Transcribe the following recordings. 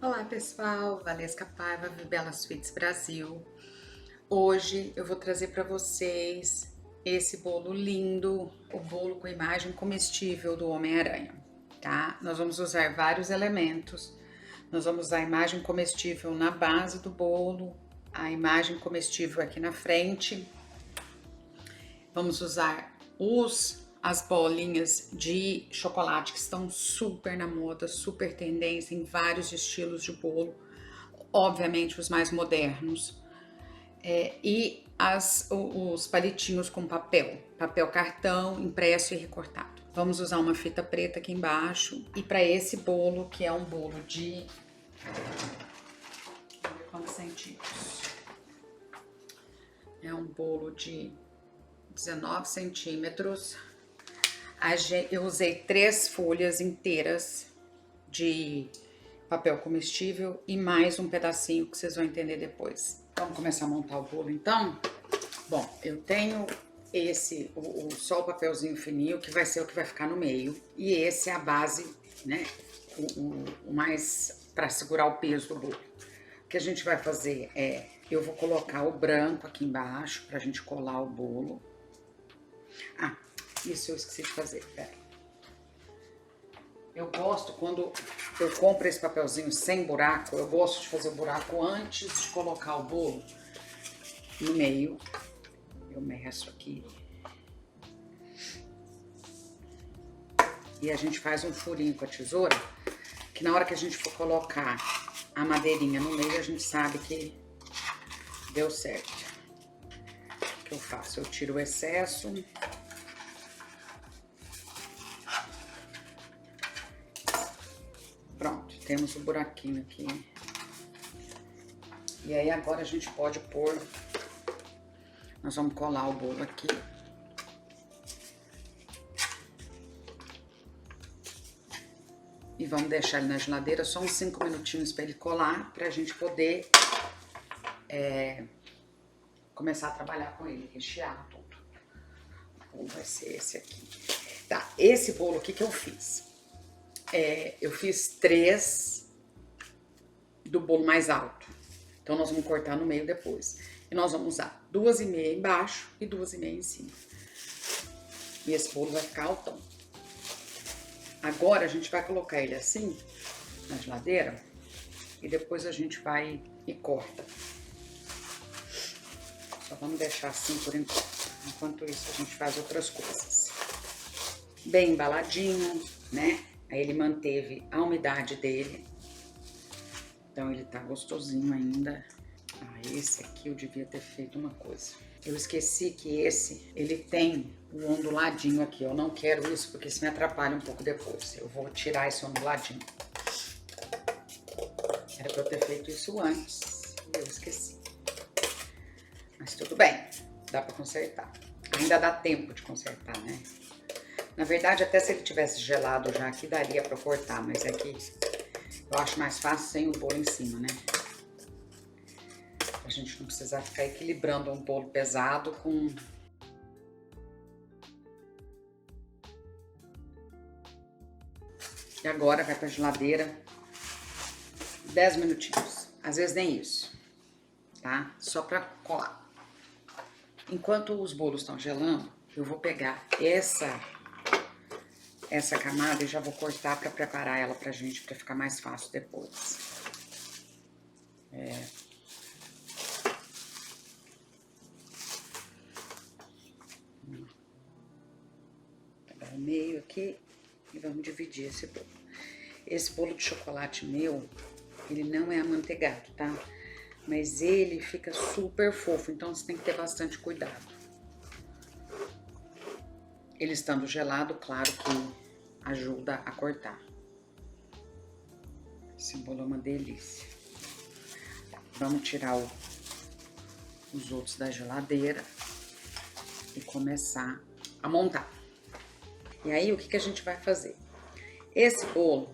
Olá pessoal, Valesca Paiva, Vibela Sweets Brasil. Hoje eu vou trazer para vocês esse bolo lindo, o bolo com imagem comestível do Homem-Aranha, tá? Nós vamos usar vários elementos. Nós vamos usar a imagem comestível na base do bolo, a imagem comestível aqui na frente. Vamos usar as bolinhas de chocolate que estão super na moda, super tendência em vários estilos de bolo, obviamente os mais modernos, e os palitinhos com papel cartão impresso e recortado. Vamos usar uma fita preta aqui embaixo e para esse bolo, que é um bolo de... Vamos ver quantos centímetros. É um bolo de 19 centímetros. Eu usei 3 folhas inteiras de papel comestível e mais um pedacinho que vocês vão entender depois. Vamos começar a montar o bolo então? Bom, eu tenho só o papelzinho fininho, que vai ser o que vai ficar no meio. E esse é a base, né? O mais para segurar o peso do bolo. O que a gente vai fazer é, eu vou colocar o branco aqui embaixo pra gente colar o bolo. Ah, isso eu esqueci de fazer, pera. Eu gosto, quando eu compro esse papelzinho sem buraco, eu gosto de fazer o buraco antes de colocar o bolo no meio. Eu meço aqui. E a gente faz um furinho com a tesoura, que na hora que a gente for colocar a madeirinha no meio, a gente sabe que deu certo. O que eu faço? Eu tiro o excesso. Pronto, temos o buraquinho aqui. E aí agora a gente pode pôr... Nós vamos colar o bolo aqui. E vamos deixar ele na geladeira só uns 5 minutinhos para ele colar, pra gente poder começar a trabalhar com ele, rechear tudo. O bolo vai ser esse aqui. Tá, esse bolo aqui que eu fiz. Eu fiz 3 do bolo mais alto. Então, nós vamos cortar no meio depois. E nós vamos usar 2,5 embaixo e 2,5 em cima. E esse bolo vai ficar altão. Agora, a gente vai colocar ele assim, na geladeira. E depois a gente vai e corta. Só vamos deixar assim por enquanto. Enquanto isso, a gente faz outras coisas. Bem embaladinho, né? Aí ele manteve a umidade dele. Então ele tá gostosinho ainda. Ah, esse aqui eu devia ter feito uma coisa. Eu esqueci que ele tem o onduladinho aqui. Eu não quero isso porque isso me atrapalha um pouco depois. Eu vou tirar esse onduladinho. Era pra eu ter feito isso antes e eu esqueci. Mas tudo bem, dá pra consertar. Ainda dá tempo de consertar, né? Na verdade, até se ele tivesse gelado já aqui, daria pra cortar, mas é que eu acho mais fácil sem o bolo em cima, né? Pra gente não precisar ficar equilibrando um bolo pesado com... E agora vai pra geladeira 10 minutinhos, às vezes nem isso, tá? Só pra colar. Enquanto os bolos estão gelando, eu vou pegar essa camada e já vou cortar para preparar ela pra gente, para ficar mais fácil depois. Pegar o meio aqui e vamos dividir esse bolo. Esse bolo de chocolate meu, ele não é amanteigado, tá? Mas ele fica super fofo, então você tem que ter bastante cuidado. Ele estando gelado, claro que ajuda a cortar. Esse bolo é uma delícia. Vamos tirar os outros da geladeira e começar a montar. E aí, o que a gente vai fazer? Esse bolo,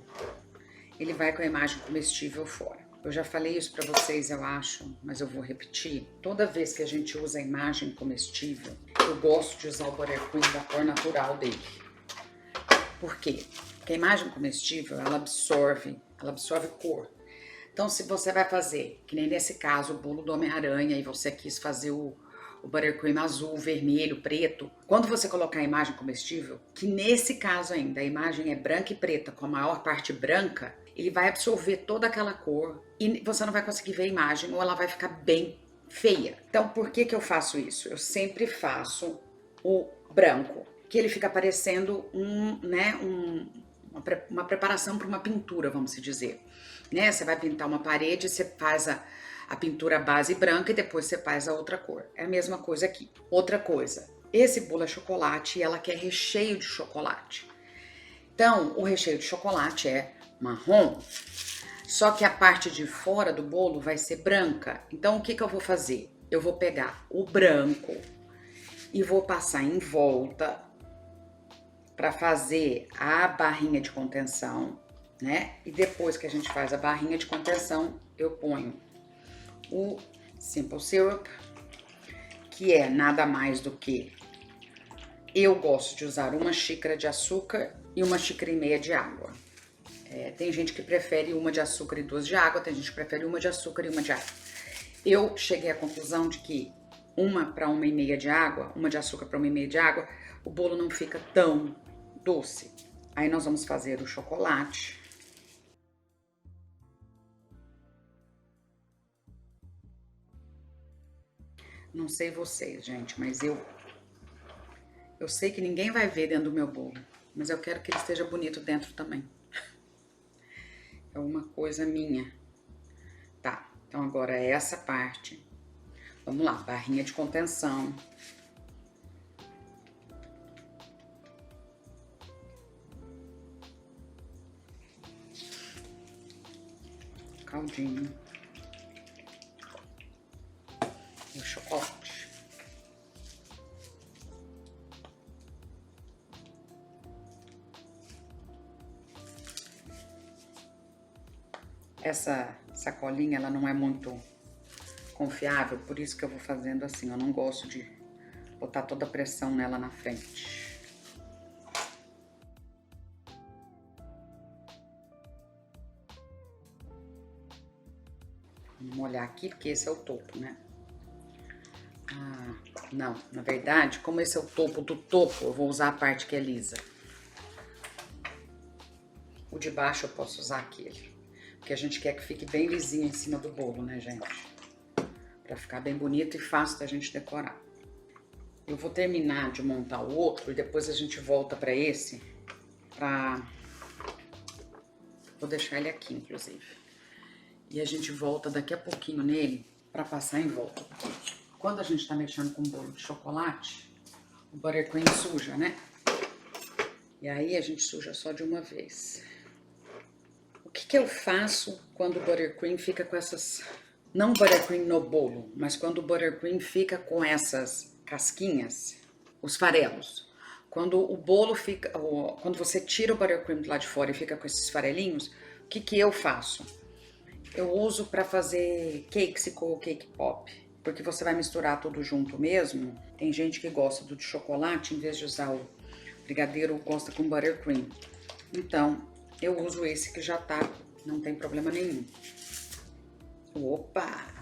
ele vai com a imagem comestível fora. Eu já falei isso pra vocês, eu acho, mas eu vou repetir. Toda vez que a gente usa a imagem comestível, eu gosto de usar o Buttercream da cor natural dele. Por quê? Porque a imagem comestível, ela absorve cor. Então, se você vai fazer, que nem nesse caso, o bolo do Homem-Aranha, e você quis fazer o buttercream azul, vermelho, preto, quando você colocar a imagem comestível, que nesse caso ainda a imagem é branca e preta, com a maior parte branca, ele vai absorver toda aquela cor e você não vai conseguir ver a imagem ou ela vai ficar bem feia. Então, por que que eu faço isso? Eu sempre faço o branco, que ele fica parecendo uma preparação para uma pintura, vamos dizer. Né? Você vai pintar uma parede, você faz a pintura base branca e depois você faz a outra cor. É a mesma coisa aqui. Outra coisa, esse bolo é chocolate e ela quer recheio de chocolate. Então, o recheio de chocolate é marrom, só que a parte de fora do bolo vai ser branca. Então, o que que eu vou fazer? Eu vou pegar o branco e vou passar em volta para fazer a barrinha de contenção, né? E depois que a gente faz a barrinha de contenção, eu ponho o Simple Syrup, que é nada mais do que eu gosto de usar uma xícara de açúcar e uma xícara e meia de água. Tem gente que prefere uma de açúcar e duas de água, tem gente que prefere uma de açúcar e uma de água. Eu cheguei à conclusão de que uma para uma e meia de água, uma de açúcar para uma e meia de água, o bolo não fica tão doce. Aí nós vamos fazer o chocolate. Não sei vocês, gente, mas eu sei que ninguém vai ver dentro do meu bolo, mas eu quero que ele esteja bonito dentro também. É uma coisa minha. Tá, então agora é essa parte. Vamos lá, barrinha de contenção. Caldinho. E o chocolate. Essa sacolinha, ela não é muito confiável, por isso que eu vou fazendo assim. Eu não gosto de botar toda a pressão nela na frente. Vamos molhar aqui, porque esse é o topo, né? Ah, não, na verdade, como esse é o topo do topo, eu vou usar a parte que é lisa. O de baixo eu posso usar aquele, porque a gente quer que fique bem lisinho em cima do bolo, né, gente? Pra ficar bem bonito e fácil da gente decorar. Eu vou terminar de montar o outro e depois a gente volta pra esse, Vou deixar ele aqui, inclusive. E a gente volta daqui a pouquinho nele pra passar em volta. Quando a gente tá mexendo com bolo de chocolate, o buttercream suja, né? E aí a gente suja só de uma vez. O que que eu faço quando o buttercream fica com essas... Não o buttercream no bolo, mas quando o buttercream fica com essas casquinhas, os farelos. Quando o bolo fica... Quando você tira o buttercream do lado de fora e fica com esses farelinhos, o que que eu faço? Eu uso para fazer cakesicle ou cake pop, porque você vai misturar tudo junto mesmo. Tem gente que gosta do de chocolate, em vez de usar o brigadeiro, gosta com buttercream. Então, eu uso esse que já tá, não tem problema nenhum. Opa!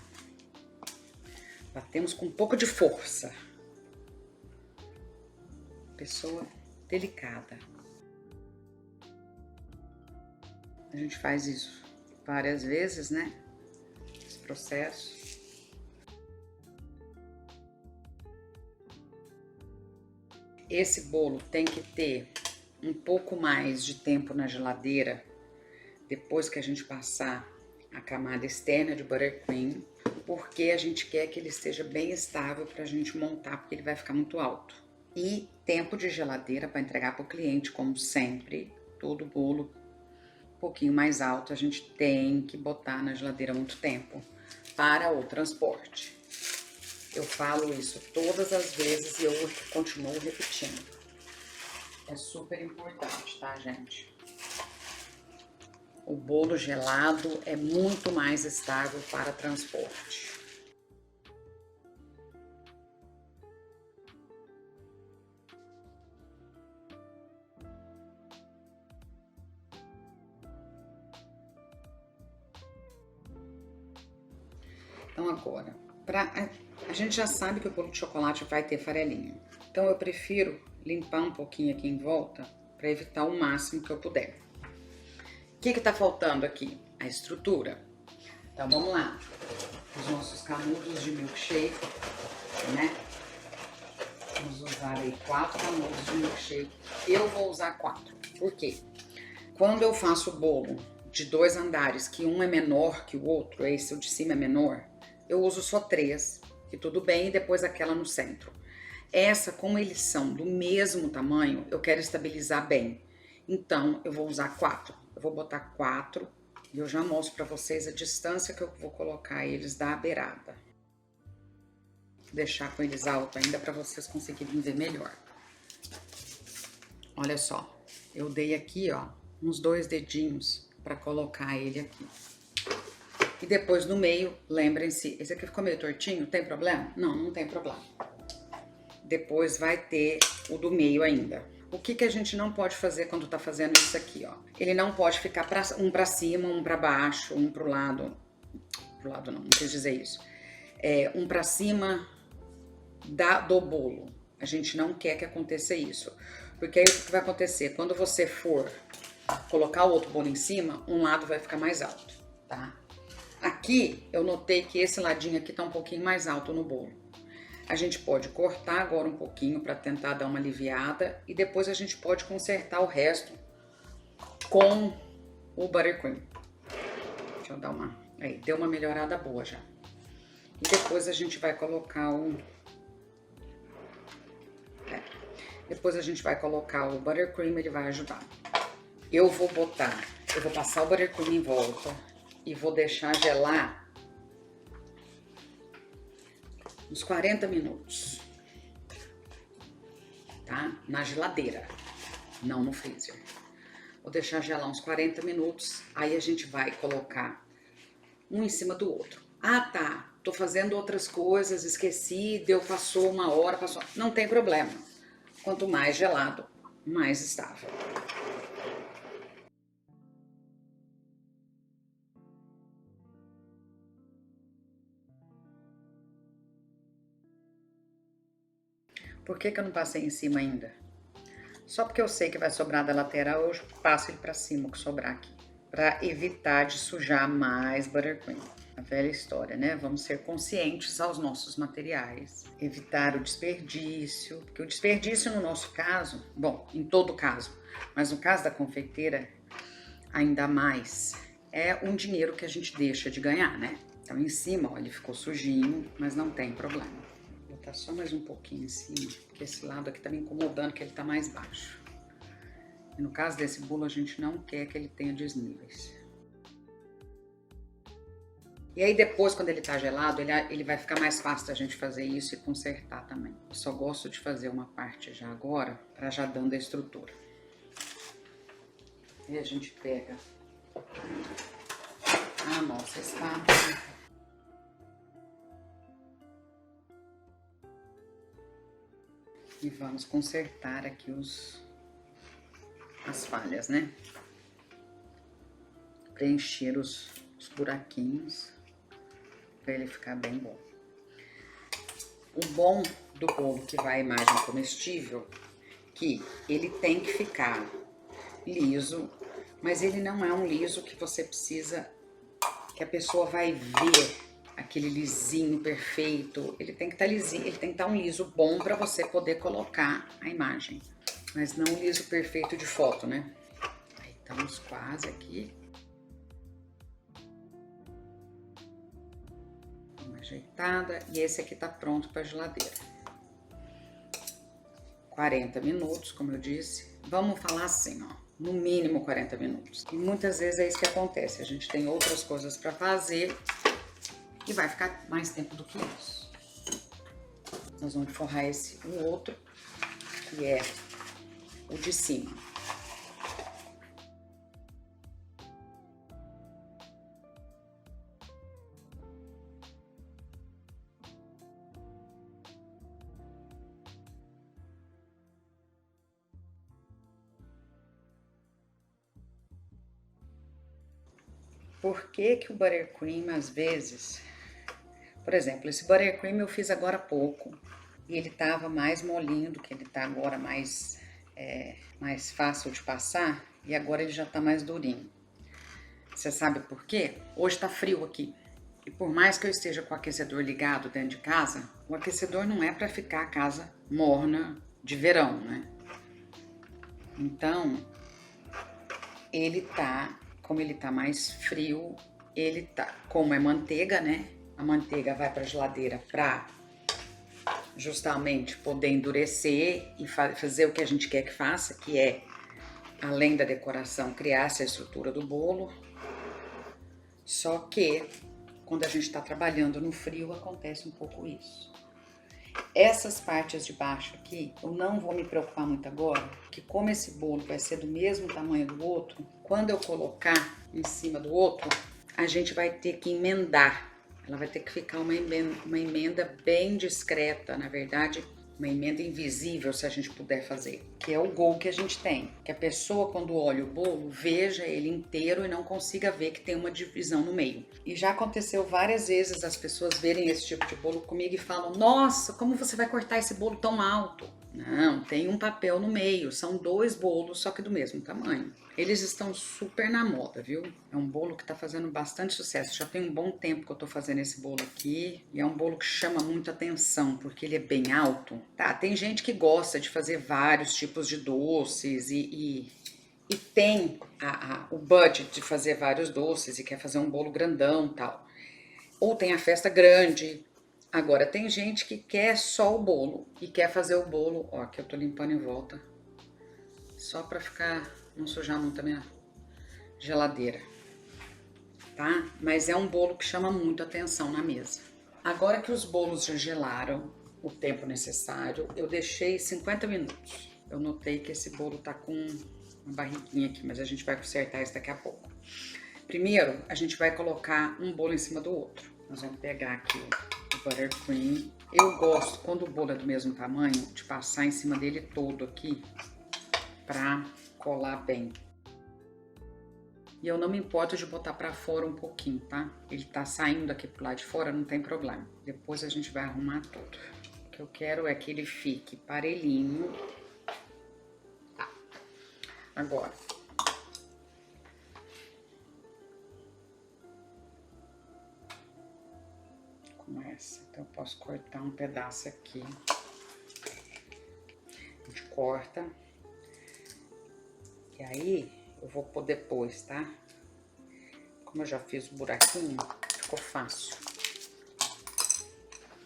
Batemos com um pouco de força. Pessoa delicada. A gente faz isso várias vezes, né? Esse processo. Esse bolo tem que ter um pouco mais de tempo na geladeira depois que a gente passar a camada externa de buttercream, porque a gente quer que ele esteja bem estável para a gente montar, porque ele vai ficar muito alto. E tempo de geladeira para entregar para o cliente, como sempre, todo bolo um pouquinho mais alto a gente tem que botar na geladeira muito tempo para o transporte. Eu falo isso todas as vezes e eu continuo repetindo. É super importante, tá, gente? O bolo gelado é muito mais estável para transporte. Então agora, a gente já sabe que o bolo de chocolate vai ter farelinho. Então eu prefiro limpar um pouquinho aqui em volta para evitar o máximo que eu puder. O que tá faltando aqui? A estrutura. Então vamos lá. Os nossos canudos de milkshake, né? Vamos usar aí 4 canudos de milkshake. Eu vou usar 4. Por quê? Quando eu faço o bolo de 2 andares, que um é menor que o outro, esse o de cima é menor, eu uso só 3, que tudo bem, e depois aquela no centro. Essa, como eles são do mesmo tamanho, eu quero estabilizar bem. Então, eu vou usar 4. Eu vou botar 4 e eu já mostro para vocês a distância que eu vou colocar eles da beirada. Vou deixar com eles alto ainda para vocês conseguirem ver melhor. Olha só, eu dei aqui, ó, uns 2 dedinhos para colocar ele aqui. E depois no meio, lembrem-se, esse aqui ficou meio tortinho, tem problema? Não, não tem problema. Depois vai ter o do meio ainda. O que a gente não pode fazer quando tá fazendo isso aqui, ó? Ele não pode ficar um pra cima, um pra baixo, um pro lado não quis dizer isso. Um pra cima do bolo. A gente não quer que aconteça isso. Porque aí o que vai acontecer? Quando você for colocar o outro bolo em cima, um lado vai ficar mais alto, tá? Aqui eu notei que esse ladinho aqui tá um pouquinho mais alto no bolo. A gente pode cortar agora um pouquinho para tentar dar uma aliviada e depois a gente pode consertar o resto com o buttercream. Deixa eu dar uma... Aí, deu uma melhorada boa já. E depois a gente vai colocar Depois a gente vai colocar o buttercream, ele vai ajudar. Eu vou passar o buttercream em volta e vou deixar gelar uns 40 minutos, tá? Na geladeira, não no freezer. Vou deixar gelar uns 40 minutos, aí a gente vai colocar um em cima do outro. Ah, tá, tô fazendo outras coisas, esqueci, passou 1 hora, passou... Não tem problema. Quanto mais gelado, mais estável. Por que eu não passei em cima ainda? Só porque eu sei que vai sobrar da lateral, eu passo ele pra cima, o que sobrar aqui. Pra evitar de sujar mais buttercream. A velha história, né? Vamos ser conscientes aos nossos materiais. Evitar o desperdício. Porque o desperdício no nosso caso, bom, em todo caso, mas no caso da confeiteira, ainda mais, é um dinheiro que a gente deixa de ganhar, né? Então em cima, ó, ele ficou sujinho, mas não tem problema. Vou botar só mais um pouquinho em cima, porque esse lado aqui tá me incomodando, que ele tá mais baixo. E no caso desse bolo, a gente não quer que ele tenha desníveis. E aí depois, quando ele tá gelado, ele vai ficar mais fácil da gente fazer isso e consertar também. Eu só gosto de fazer uma parte já agora, pra já dando a estrutura. E a gente pega a nossa espátula. E vamos consertar aqui as falhas, né? Preencher os buraquinhos para ele ficar bem bom. O bom do bolo que vai à imagem comestível, que ele tem que ficar liso, mas ele não é um liso que você precisa, que a pessoa vai ver aquele lisinho perfeito. Ele tem que estar lisinho, ele tem que estar um liso bom para você poder colocar a imagem, mas não um liso perfeito de foto, né? Aí estamos quase aqui. Uma ajeitada, e esse aqui tá pronto para geladeira. 40 minutos, como eu disse. Vamos falar assim, ó, no mínimo 40 minutos. E muitas vezes é isso que acontece, a gente tem outras coisas para fazer e vai ficar mais tempo do que isso. Nós vamos forrar o outro, que é o de cima. Por que que o buttercream, às vezes, Por exemplo, esse buttercream eu fiz agora há pouco e ele tava mais molinho do que ele tá agora, mais fácil de passar, e agora ele já tá mais durinho. Você sabe por quê? Hoje tá frio aqui. E por mais que eu esteja com o aquecedor ligado dentro de casa, o aquecedor não é para ficar a casa morna de verão, né? Então, como ele tá mais frio, como é manteiga, né? A manteiga vai para a geladeira para justamente poder endurecer e fazer o que a gente quer que faça, que é, além da decoração, criar essa estrutura do bolo. Só que quando a gente está trabalhando no frio, acontece um pouco isso. Essas partes de baixo aqui, eu não vou me preocupar muito agora, porque como esse bolo vai ser do mesmo tamanho do outro, quando eu colocar em cima do outro, a gente vai ter que emendar. Ela vai ter que ficar uma emenda bem discreta, na verdade, uma emenda invisível, se a gente puder fazer, que é o gol que a gente tem. Que a pessoa, quando olha o bolo, veja ele inteiro e não consiga ver que tem uma divisão no meio. E já aconteceu várias vezes as pessoas verem esse tipo de bolo comigo e falam: nossa, como você vai cortar esse bolo tão alto? Não, tem um papel no meio, são 2 bolos, só que do mesmo tamanho. Eles estão super na moda, viu? É um bolo que tá fazendo bastante sucesso. Já tem um bom tempo que eu tô fazendo esse bolo aqui. E é um bolo que chama muita atenção, porque ele é bem alto. Tá, tem gente que gosta de fazer vários tipos de doces e tem o budget de fazer vários doces e quer fazer um bolo grandão e tal. Ou tem a festa grande. Agora, tem gente que quer só o bolo e quer fazer o bolo, ó, que eu tô limpando em volta, só pra não sujar muito a minha geladeira, tá? Mas é um bolo que chama muito atenção na mesa. Agora que os bolos já gelaram o tempo necessário, eu deixei 50 minutos. Eu notei que esse bolo tá com uma barriguinha aqui, mas a gente vai consertar isso daqui a pouco. Primeiro, a gente vai colocar um bolo em cima do outro. Nós vamos pegar aqui o buttercream. Eu gosto, quando o bolo é do mesmo tamanho, de passar em cima dele todo aqui pra colar bem. E eu não me importo de botar pra fora um pouquinho, tá? Ele tá saindo aqui pro lado de fora, não tem problema. Depois a gente vai arrumar tudo. O que eu quero é que ele fique parelhinho. Tá. Agora, começa. Então eu posso cortar um pedaço aqui. A gente corta. E aí, eu vou pôr depois, tá? Como eu já fiz o buraquinho, ficou fácil.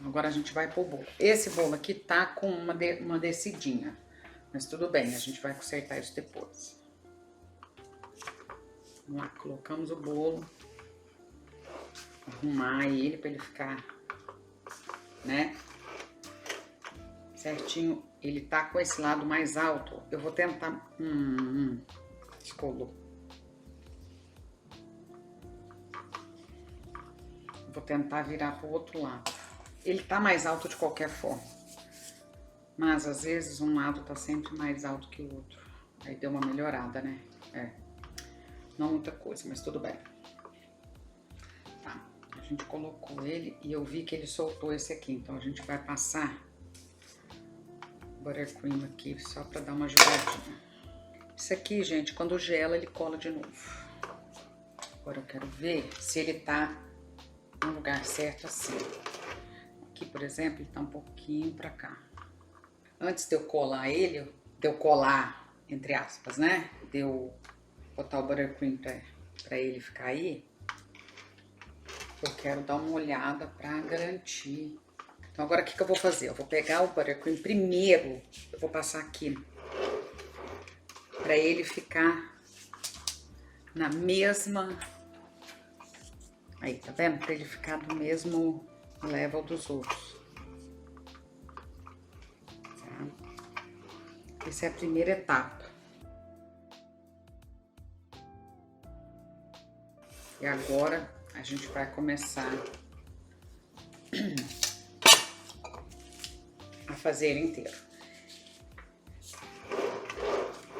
Agora a gente vai pôr o bolo. Esse bolo aqui tá com uma descidinha. Mas tudo bem, a gente vai consertar isso depois. Vamos lá, colocamos o bolo. Arrumar ele pra ele ficar, né? Certinho. Ele tá com esse lado mais alto. Eu vou tentar... descolou. Vou tentar virar pro outro lado. Ele tá mais alto de qualquer forma. Mas, às vezes, um lado tá sempre mais alto que o outro. Aí deu uma melhorada, né? Não muita coisa, mas tudo bem. Tá. A gente colocou ele e eu vi que ele soltou esse aqui. Então, a gente vai passar buttercream aqui só pra dar uma ajudadinha. Isso aqui, gente, quando gela, ele cola de novo. Agora eu quero ver se ele tá no lugar certo assim. Aqui, por exemplo, ele tá um pouquinho pra cá. Antes de eu colar ele, entre aspas, né? De eu botar o buttercream pra ele ficar aí, eu quero dar uma olhada pra garantir. Então, agora o que eu vou fazer? Eu vou pegar o buttercream primeiro, eu vou passar aqui pra ele ficar na mesma... Aí, tá vendo? Pra ele ficar do mesmo level dos outros. Tá? Essa é a primeira etapa. E agora a gente vai começar a fazer ele inteiro.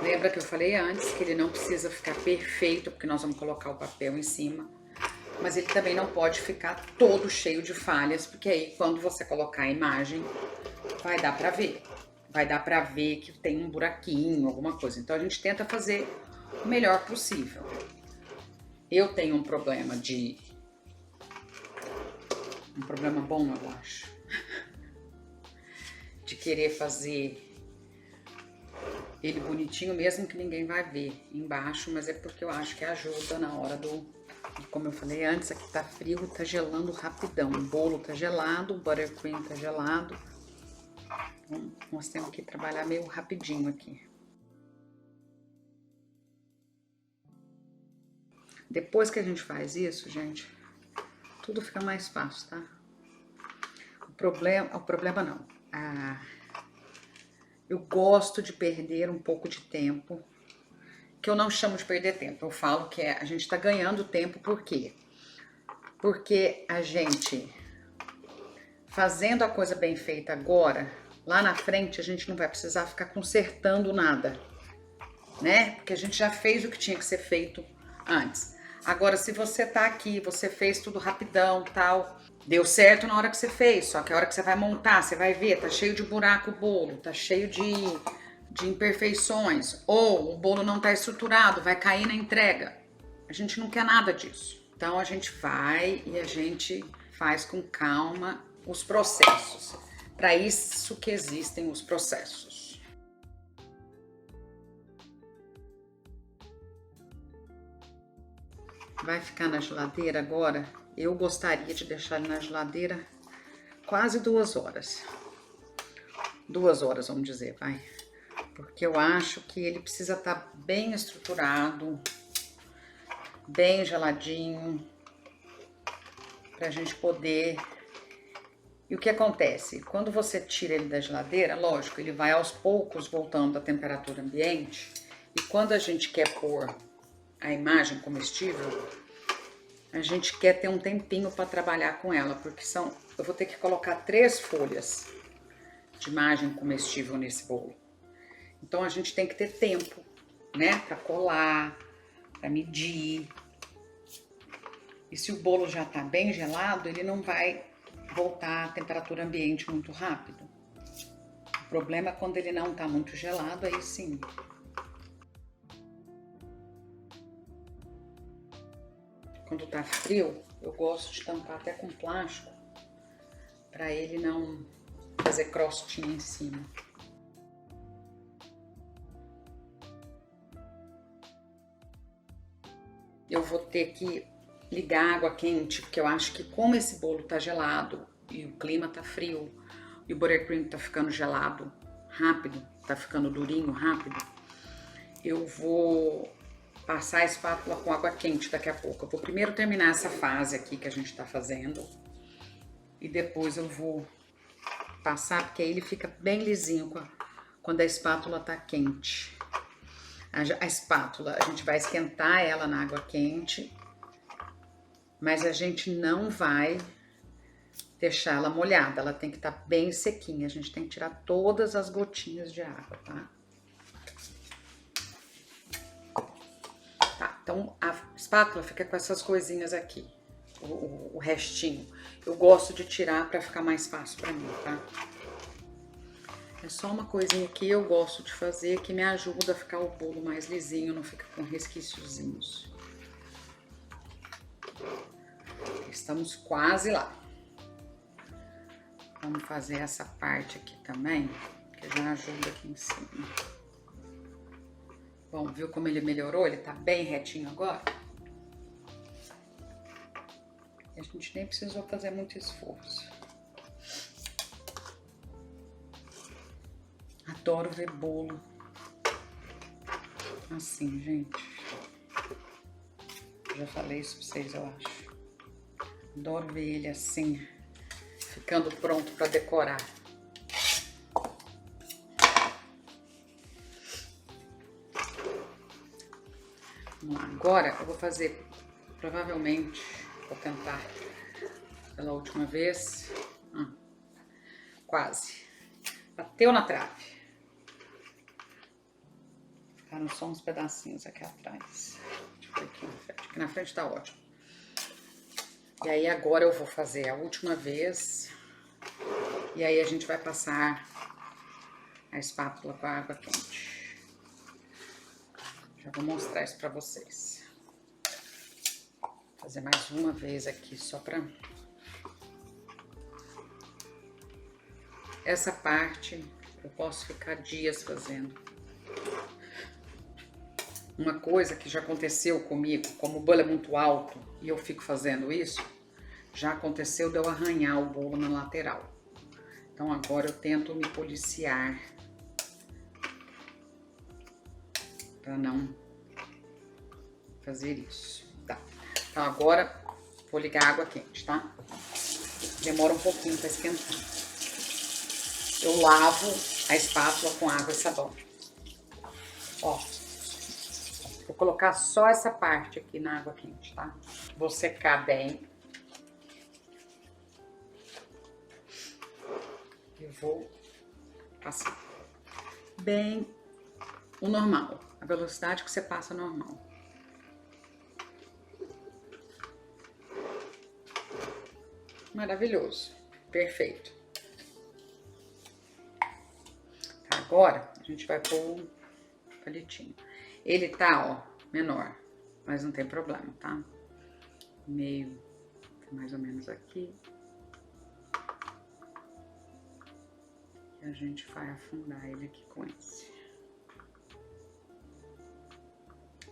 Lembra que eu falei antes que ele não precisa ficar perfeito, porque nós vamos colocar o papel em cima. mas ele também não pode ficar todo cheio de falhas, porque aí quando você colocar a imagem, vai dar pra ver. Vai dar pra ver que tem um buraquinho, alguma coisa. Então a gente tenta fazer o melhor possível. Eu tenho um problema bom, eu acho, de querer fazer ele bonitinho, mesmo que ninguém vai ver embaixo, mas é porque eu acho que ajuda na hora como eu falei antes, aqui tá frio, tá gelando rapidão. O bolo tá gelado, o buttercream tá gelado. Então, nós temos que trabalhar meio rapidinho aqui. Depois que a gente faz isso, gente, tudo fica mais fácil, tá? O problema não. Eu gosto de perder um pouco de tempo, que eu não chamo de perder tempo, eu falo que a gente tá ganhando tempo, por quê? Porque a gente, fazendo a coisa bem feita agora, lá na frente a gente não vai precisar ficar consertando nada, né? Porque a gente já fez o que tinha que ser feito antes. Agora, se você tá aqui, você fez tudo rapidão, tal, deu certo na hora que você fez, só que a hora que você vai montar, você vai ver, tá cheio de buraco o bolo, tá cheio de imperfeições, ou o bolo não tá estruturado, vai cair na entrega. A gente não quer nada disso. Então a gente vai e a gente faz com calma os processos. Para isso que existem os processos. Vai ficar na geladeira agora? Eu gostaria de deixar ele na geladeira quase 2 horas. 2 horas, vamos dizer, vai. Porque eu acho que ele precisa estar bem estruturado, bem geladinho, pra gente poder... E o que acontece? Quando você tira ele da geladeira, lógico, ele vai aos poucos voltando à temperatura ambiente. E quando a gente quer pôr a imagem comestível, a gente quer ter um tempinho para trabalhar com ela, porque eu vou ter que colocar 3 folhas de imagem comestível nesse bolo. Então a gente tem que ter tempo, né, para colar, para medir. E se o bolo já tá bem gelado, ele não vai voltar à temperatura ambiente muito rápido. O problema é quando ele não tá muito gelado, aí sim. Quando tá frio, eu gosto de tampar até com plástico, para ele não fazer crostinha em cima. Eu vou ter que ligar água quente, porque eu acho que como esse bolo tá gelado e o clima tá frio e o buttercream tá ficando gelado rápido, tá ficando durinho rápido, eu vou passar a espátula com água quente daqui a pouco. Eu vou primeiro terminar essa fase aqui que a gente tá fazendo e depois eu vou passar, porque aí ele fica bem lisinho quando a espátula tá quente. A espátula, a gente vai esquentar ela na água quente, mas a gente não vai deixar ela molhada, ela tem que estar bem sequinha, a gente tem que tirar todas as gotinhas de água, tá? Tá, então a espátula fica com essas coisinhas aqui, o restinho. Eu gosto de tirar pra ficar mais fácil pra mim, tá? É só uma coisinha que eu gosto de fazer que me ajuda a ficar o bolo mais lisinho, não fica com resquíciozinhos. Estamos quase lá. Vamos fazer essa parte aqui também, que já ajuda aqui em cima. Bom, viu como ele melhorou? Ele tá bem retinho agora. E a gente nem precisou fazer muito esforço. Adoro ver bolo assim, gente. Já falei isso pra vocês, eu acho. Adoro ver ele assim, ficando pronto para decorar. Vamos lá, agora eu vou fazer, provavelmente, vou tentar pela última vez. Quase. Bateu na trave. Ficaram só uns pedacinhos aqui atrás. Deixa eu ver aqui na frente. Aqui na frente tá ótimo. E aí agora eu vou fazer a última vez. E aí a gente vai passar a espátula com a água quente. Já vou mostrar isso pra vocês. Vou fazer mais uma vez aqui só pra... Essa parte eu posso ficar dias fazendo. Uma coisa que já aconteceu comigo, como o bolo é muito alto e eu fico fazendo isso, já aconteceu de eu arranhar o bolo na lateral. Então agora eu tento me policiar para não fazer isso. Tá. Então agora vou ligar a água quente, tá? Demora um pouquinho para esquentar. Eu lavo a espátula com água e sabão. Ó, vou colocar só essa parte aqui na água quente, tá? Vou secar bem. E vou passar bem o normal, a velocidade que você passa normal. Maravilhoso, perfeito. Tá, agora a gente vai pôr o palitinho. Ele tá, ó, menor, mas não tem problema, tá? Meio, mais ou menos aqui. E a gente vai afundar ele aqui com esse.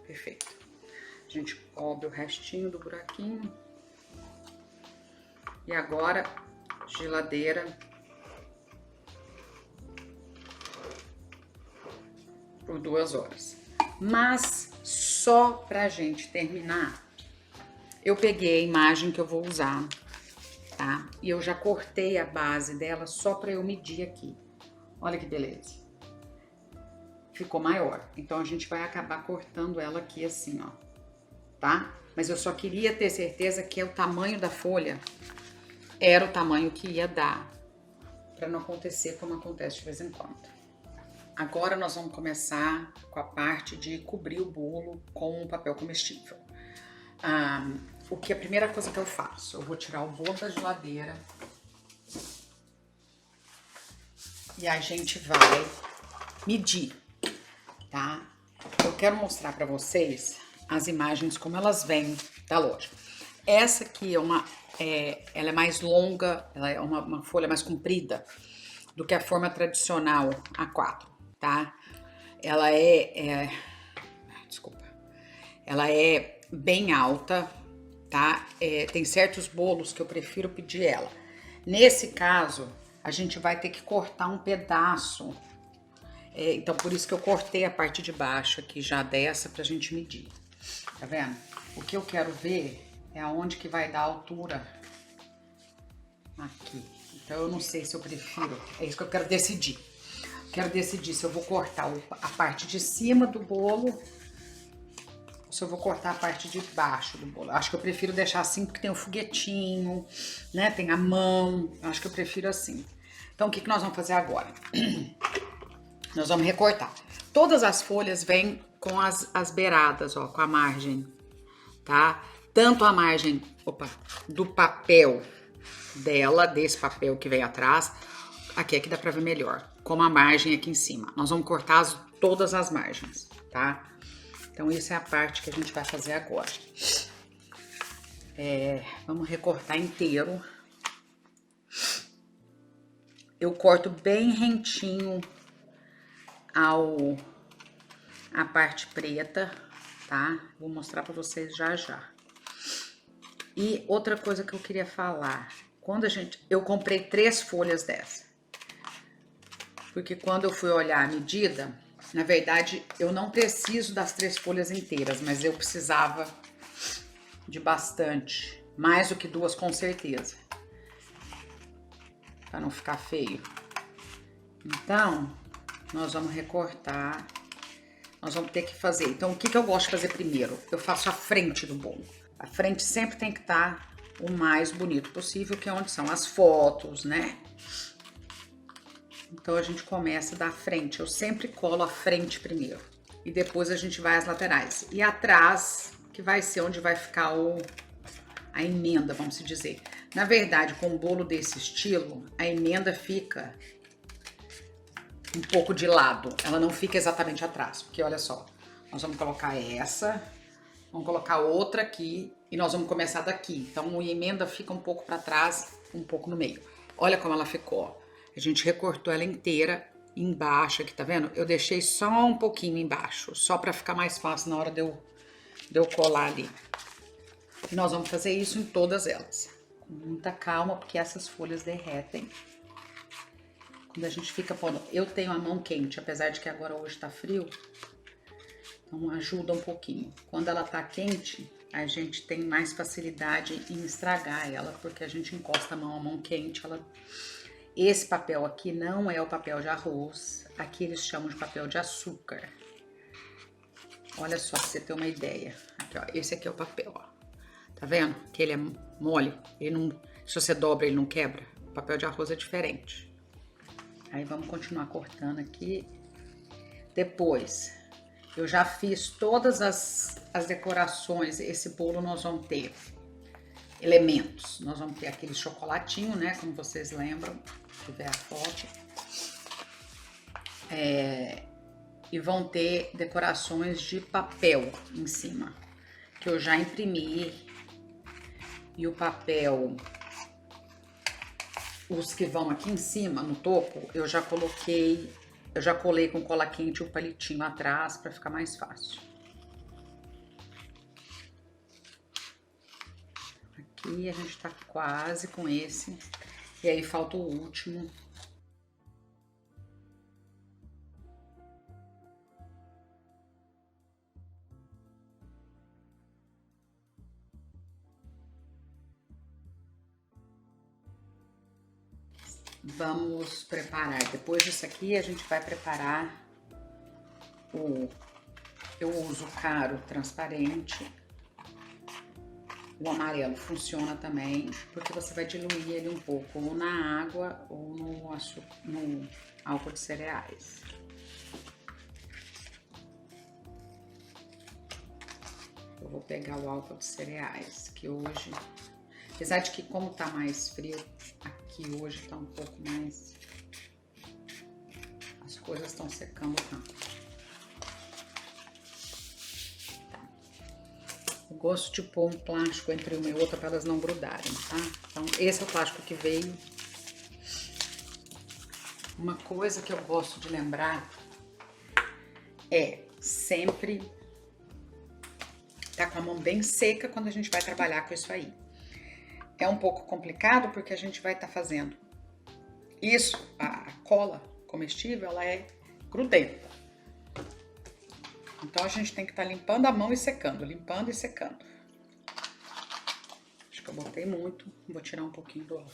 Perfeito. A gente cobre o restinho do buraquinho. E agora, geladeira por 2 horas. Mas só pra gente terminar, eu peguei a imagem que eu vou usar, tá? E eu já cortei a base dela só pra eu medir aqui. Olha que beleza. Ficou maior. Então a gente vai acabar cortando ela aqui assim, ó, tá? Mas eu só queria ter certeza que o tamanho da folha era o tamanho que ia dar, pra não acontecer como acontece de vez em quando. Agora nós vamos começar com a parte de cobrir o bolo com um papel comestível. O que a primeira coisa que eu faço? Eu vou tirar o bolo da geladeira e a gente vai medir, tá? Eu quero mostrar para vocês as imagens como elas vêm da loja. Essa aqui ela é mais longa, ela é uma folha mais comprida do que a forma tradicional A4. Tá? Ela desculpa, ela é bem alta, tá? Tem certos bolos que eu prefiro pedir ela. Nesse caso, a gente vai ter que cortar um pedaço. Então, por isso que eu cortei a parte de baixo aqui já dessa pra gente medir. Tá vendo? O que eu quero ver é aonde que vai dar a altura aqui. Então, eu não sei se eu prefiro, é isso que eu quero decidir. Quero decidir se eu vou cortar a parte de cima do bolo ou se eu vou cortar a parte de baixo do bolo. Acho que eu prefiro deixar assim porque tem o foguetinho, né? Tem a mão. Acho que eu prefiro assim. Então, o que nós vamos fazer agora? Nós vamos recortar. Todas as folhas vêm com as beiradas, ó, com a margem, tá? Tanto a margem, do papel dela, desse papel que vem atrás, aqui dá pra ver melhor, como a margem aqui em cima. Nós vamos cortar todas as margens, tá? Então, isso é a parte que a gente vai fazer agora. Vamos recortar inteiro. Eu corto bem rentinho a parte preta, tá? Vou mostrar pra vocês já já. E outra coisa que eu queria falar, eu comprei 3 folhas dessa. Porque quando eu fui olhar a medida, na verdade, eu não preciso das 3 folhas inteiras, mas eu precisava de bastante, mais do que 2 com certeza, para não ficar feio. Então, nós vamos recortar, nós vamos ter que fazer. Então, o que eu gosto de fazer primeiro? Eu faço a frente do bolo. A frente sempre tem que estar o mais bonito possível, que é onde são as fotos, né? Então, a gente começa da frente. Eu sempre colo a frente primeiro. E depois a gente vai às laterais. E atrás, que vai ser onde vai ficar a emenda, vamos dizer. Na verdade, com um bolo desse estilo, a emenda fica um pouco de lado, ela não fica exatamente atrás, porque olha só, nós vamos colocar essa, vamos colocar outra aqui e nós vamos começar daqui. Então a emenda fica um pouco para trás, um pouco no meio. Olha como ela ficou. A gente recortou ela inteira embaixo aqui, tá vendo? Eu deixei só um pouquinho embaixo, só para ficar mais fácil na hora de eu colar ali. E nós vamos fazer isso em todas elas, com muita calma, porque essas folhas derretem. Quando a gente fica pondo... Eu tenho a mão quente, apesar de que agora hoje tá frio, então ajuda um pouquinho. Quando ela tá quente, a gente tem mais facilidade em estragar ela, porque a gente encosta a mão quente, ela... Esse papel aqui não é o papel de arroz, aqui eles chamam de papel de açúcar. Olha só, pra você ter uma ideia. Aqui, ó, esse aqui é o papel, ó. Tá vendo? Que ele é mole, ele não, se você dobra ele não quebra. O papel de arroz é diferente. Aí vamos continuar cortando aqui. Depois, eu já fiz todas as decorações. Esse bolo nós vamos ter elementos. Nós vamos ter aquele chocolatinho, né? Como vocês lembram, se ver a foto. E vão ter decorações de papel em cima, que eu já imprimi. E o papel, os que vão aqui em cima, no topo, eu já coloquei, eu já colei com cola quente o palitinho atrás para ficar mais fácil. Aqui a gente tá quase com esse. E aí falta o último. Vamos preparar, depois disso aqui a gente vai preparar eu uso o caro transparente, o amarelo funciona também, porque você vai diluir ele um pouco ou na água ou no álcool de cereais. Eu vou pegar o álcool de cereais, que hoje, apesar de que como tá mais frio, aqui hoje tá um pouco mais, as coisas estão secando tanto. Tá. Eu gosto de pôr um plástico entre uma e outra para elas não grudarem, tá? Então esse é o plástico que veio. Uma coisa que eu gosto de lembrar é sempre tá com a mão bem seca quando a gente vai trabalhar com isso aí. É um pouco complicado porque a gente vai estar fazendo isso, a cola comestível, ela é grudenta. Então a gente tem que estar limpando a mão e secando, limpando e secando. Acho que eu botei muito, vou tirar um pouquinho do álcool.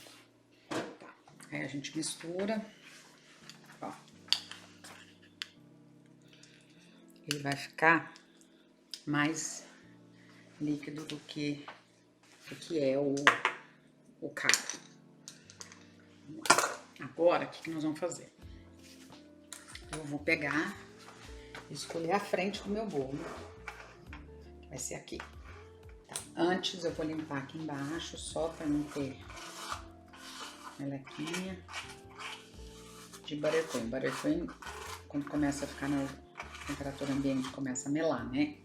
Tá. Aí a gente mistura. Ó. Ele vai ficar mais líquido do que é o caro. Agora, o que nós vamos fazer? Eu vou pegar e escolher a frente do meu bolo, que vai ser aqui. Tá. Antes eu vou limpar aqui embaixo, só para não ter melequinha de buttercream. Buttercream, quando começa a ficar na temperatura ambiente, começa a melar, né?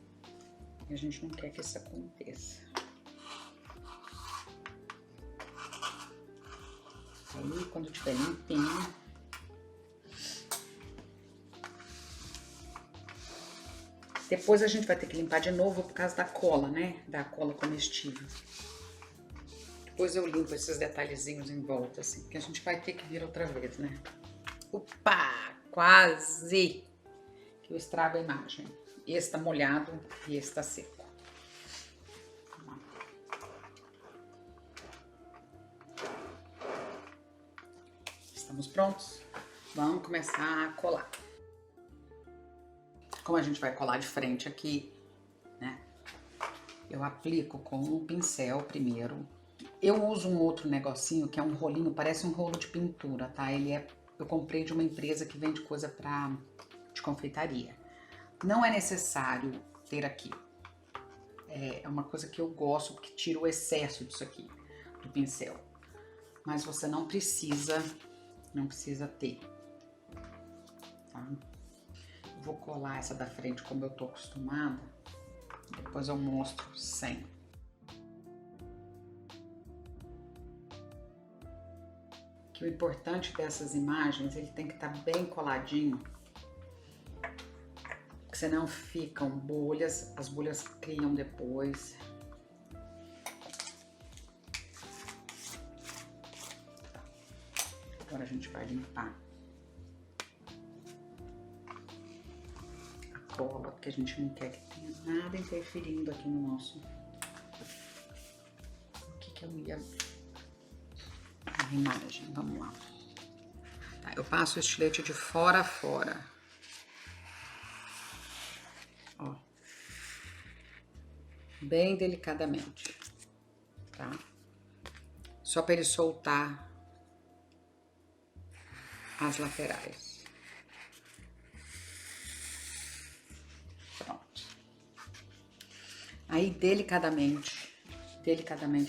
E a gente não quer que isso aconteça. Aí, quando tiver limpinho, depois a gente vai ter que limpar de novo por causa da cola, né? Da cola comestível. Depois eu limpo esses detalhezinhos em volta, assim, que a gente vai ter que vir outra vez, né? Opa! Quase que eu estrago a imagem. Esse tá molhado e esse tá seco. Estamos prontos? Vamos começar a colar. Como a gente vai colar de frente aqui, né? Eu aplico com um pincel primeiro. Eu uso um outro negocinho que é um rolinho, parece um rolo de pintura, tá? Eu comprei de uma empresa que vende coisa de confeitaria. Não é necessário ter aqui. É uma coisa que eu gosto, porque tira o excesso disso aqui, do pincel. Mas você não precisa ter, tá? Vou colar essa da frente como eu tô acostumada, depois eu mostro sem. Que o importante dessas imagens, ele tem que estar bem coladinho, porque senão ficam bolhas, as bolhas criam depois. Agora a gente vai limpar a cola, porque a gente não quer que tenha nada interferindo aqui no nosso... O que eu ia... A imagem, vamos lá. Tá, eu passo o estilete de fora a fora. Ó. Bem delicadamente, tá? Só para ele soltar as laterais. Pronto. Aí, delicadamente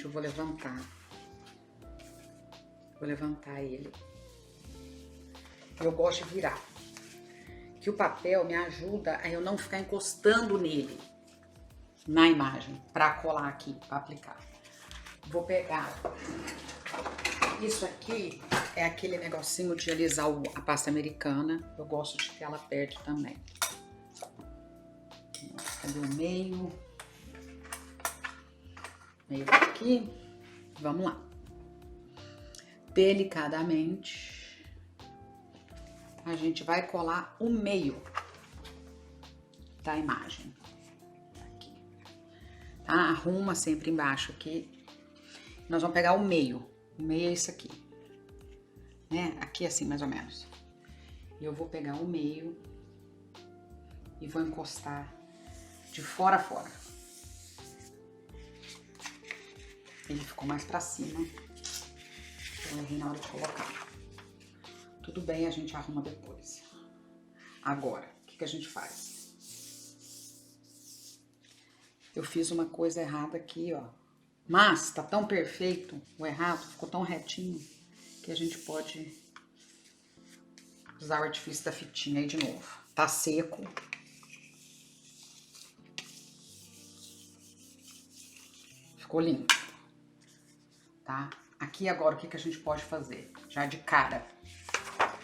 eu vou levantar. Vou levantar ele. Eu gosto de virar. Que o papel me ajuda a eu não ficar encostando nele, na imagem, para colar aqui, para aplicar. Vou pegar. Isso aqui é aquele negocinho de alisar a pasta americana. Eu gosto de ter ela perto também. Cadê o meio? Meio aqui. Vamos lá. Delicadamente, a gente vai colar o meio da imagem. Aqui. Tá? Arruma sempre embaixo aqui. Nós vamos pegar o meio. O meio é isso aqui. Né? Aqui assim, mais ou menos. E eu vou pegar o meio e vou encostar de fora a fora. Ele ficou mais pra cima. Eu errei na hora de colocar. Tudo bem, a gente arruma depois. Agora, o que a gente faz? Eu fiz uma coisa errada aqui, ó. Mas tá tão perfeito o errado, ficou tão retinho, que a gente pode usar o artifício da fitinha aí de novo. Tá seco. Ficou limpo. Tá? Aqui agora o que a gente pode fazer? Já de cara,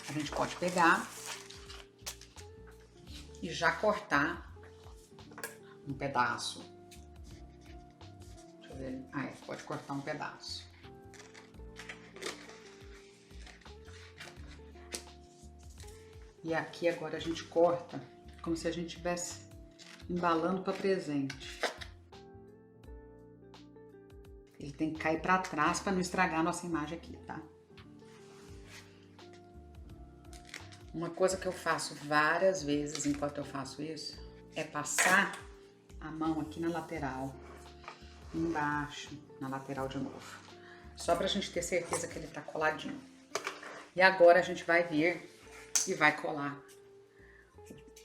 a gente pode pegar e já cortar um pedaço. Deixa eu ver. Ah, pode cortar um pedaço. E aqui agora a gente corta como se a gente estivesse embalando para presente. Ele tem que cair para trás para não estragar a nossa imagem aqui, tá? Uma coisa que eu faço várias vezes enquanto eu faço isso é passar a mão aqui na lateral, embaixo, na lateral de novo. Só pra gente ter certeza que ele tá coladinho. E agora a gente vai vir e vai colar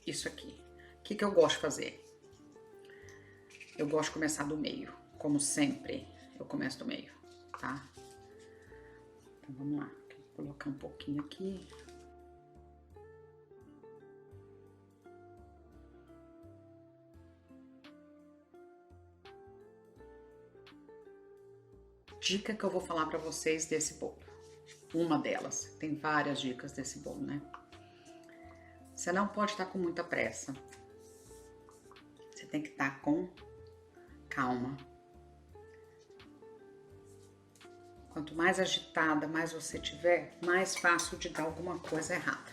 isso aqui. O que eu gosto de fazer? Eu gosto de começar do meio, como sempre. Eu começo do meio, tá? Então vamos lá. Vou colocar um pouquinho aqui. Dica que eu vou falar pra vocês desse bolo. Uma delas. Tem várias dicas desse bolo, né? Você não pode estar com muita pressa. Você tem que estar com calma. Quanto mais agitada, mais você tiver, mais fácil de dar alguma coisa errada.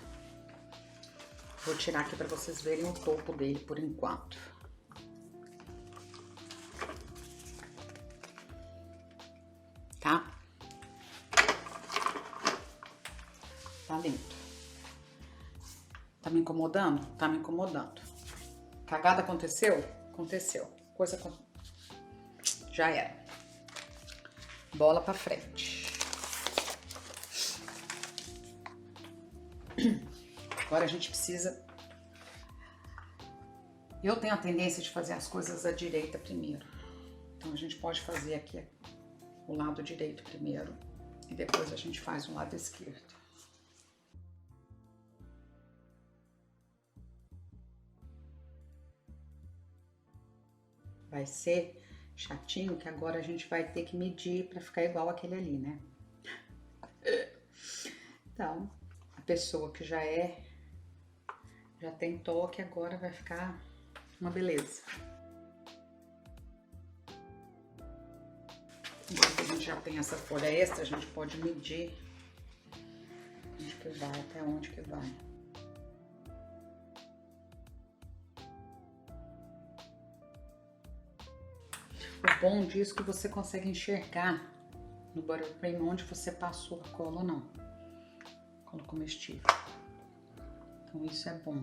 Vou tirar aqui para vocês verem o topo dele por enquanto. Tá? Tá lindo. Tá me incomodando? Tá me incomodando. Cagada aconteceu? Aconteceu. Coisa já era. Bola pra frente. Agora a gente precisa... Eu tenho a tendência de fazer as coisas à direita primeiro. Então a gente pode fazer aqui o lado direito primeiro e depois a gente faz o lado esquerdo. Vai ser chatinho que agora a gente vai ter que medir para ficar igual aquele ali, né? Então, a pessoa que já tem toque, agora vai ficar uma beleza. Agora que a gente já tem essa folha extra, a gente pode medir onde que vai, até onde que vai. O bom disso é que você consegue enxergar no buttercream onde você passou a cola ou não. Cola comestível. Então isso é bom.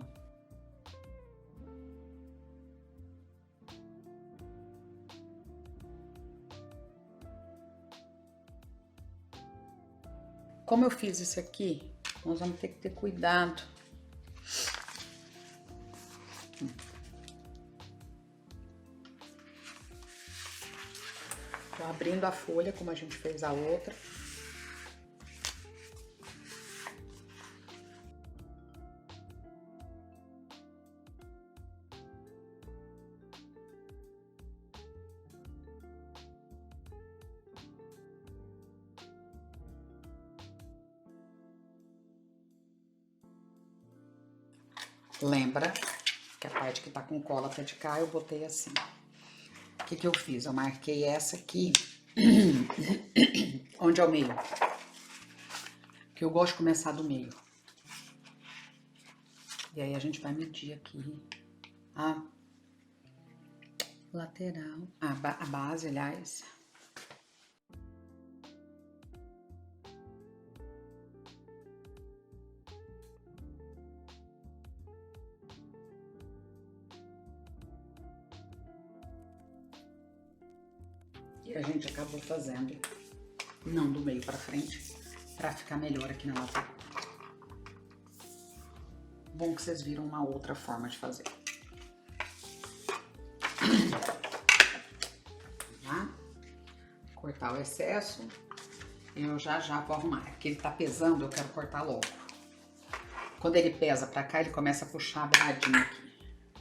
Como eu fiz isso aqui, nós vamos ter que ter cuidado. Tô abrindo a folha, como a gente fez a outra. Lembra que a parte que tá com cola até de cá, eu botei assim. O que que eu fiz? Eu marquei essa aqui, onde é o meio. Que eu gosto de começar do meio. E aí a gente vai medir aqui a lateral, a base, aliás. E a gente acabou fazendo, não do meio pra frente, pra ficar melhor aqui na lateral. Bom que vocês viram uma outra forma de fazer. Tá? Cortar o excesso, eu já vou arrumar. Porque ele tá pesando, eu quero cortar logo. Quando ele pesa pra cá, ele começa a puxar a beiradinha aqui,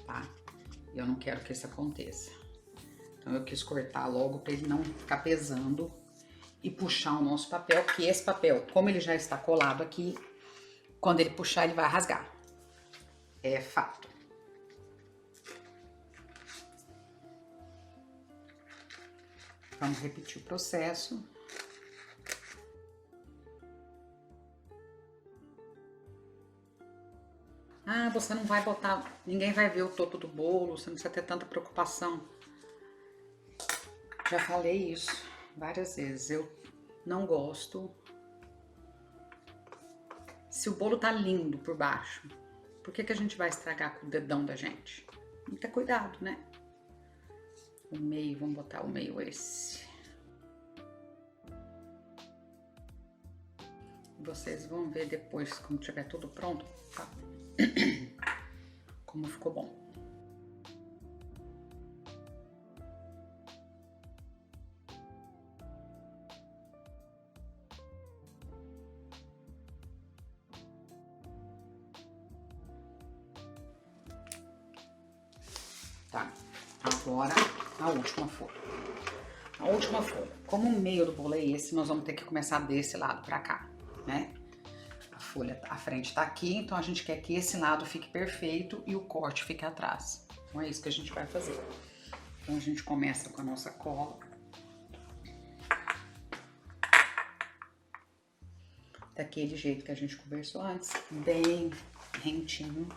tá? E eu não quero que isso aconteça. Então eu quis cortar logo para ele não ficar pesando e puxar o nosso papel, que esse papel, como ele já está colado aqui, quando ele puxar ele vai rasgar. É fato. Vamos repetir o processo. Ah, você não vai botar, ninguém vai ver o topo do bolo, você não precisa ter tanta preocupação. Já falei isso várias vezes, eu não gosto. Se o bolo tá lindo por baixo, por que a gente vai estragar com o dedão da gente? Tem que ter cuidado, né? O meio, vamos botar o meio esse. Vocês vão ver depois, quando tiver tudo pronto, tá? Como ficou bom. Tá, agora a última folha. A última folha. Como o meio do bolo é esse, nós vamos ter que começar desse lado pra cá, né? A folha, a frente tá aqui, então a gente quer que esse lado fique perfeito e o corte fique atrás. Então é isso que a gente vai fazer. Então a gente começa com a nossa cola. Daquele jeito que a gente conversou antes, bem rentinho.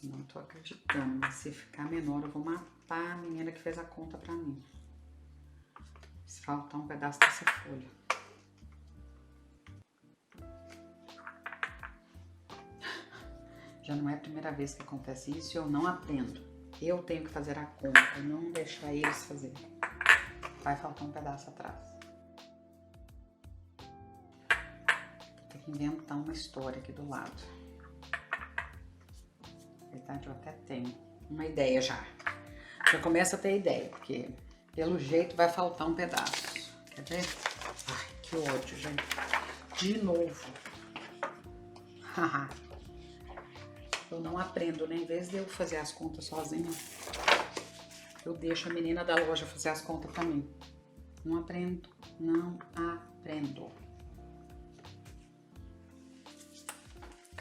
Não tô acreditando, mas se ficar menor eu vou matar a menina que fez a conta pra mim. Se faltar um pedaço dessa folha. Já não é a primeira vez que acontece isso e eu não aprendo. Eu tenho que fazer a conta, não deixar eles fazerem. Vai faltar um pedaço atrás. Vou ter que inventar uma história aqui do lado. Na verdade, eu até tenho uma ideia já. Já começo a ter ideia, porque pelo jeito vai faltar um pedaço. Quer ver? Ai, que ódio, gente. De novo. Haha. Eu não aprendo, né? Em vez de eu fazer as contas sozinha, eu deixo a menina da loja fazer as contas pra mim. Não aprendo, não aprendo.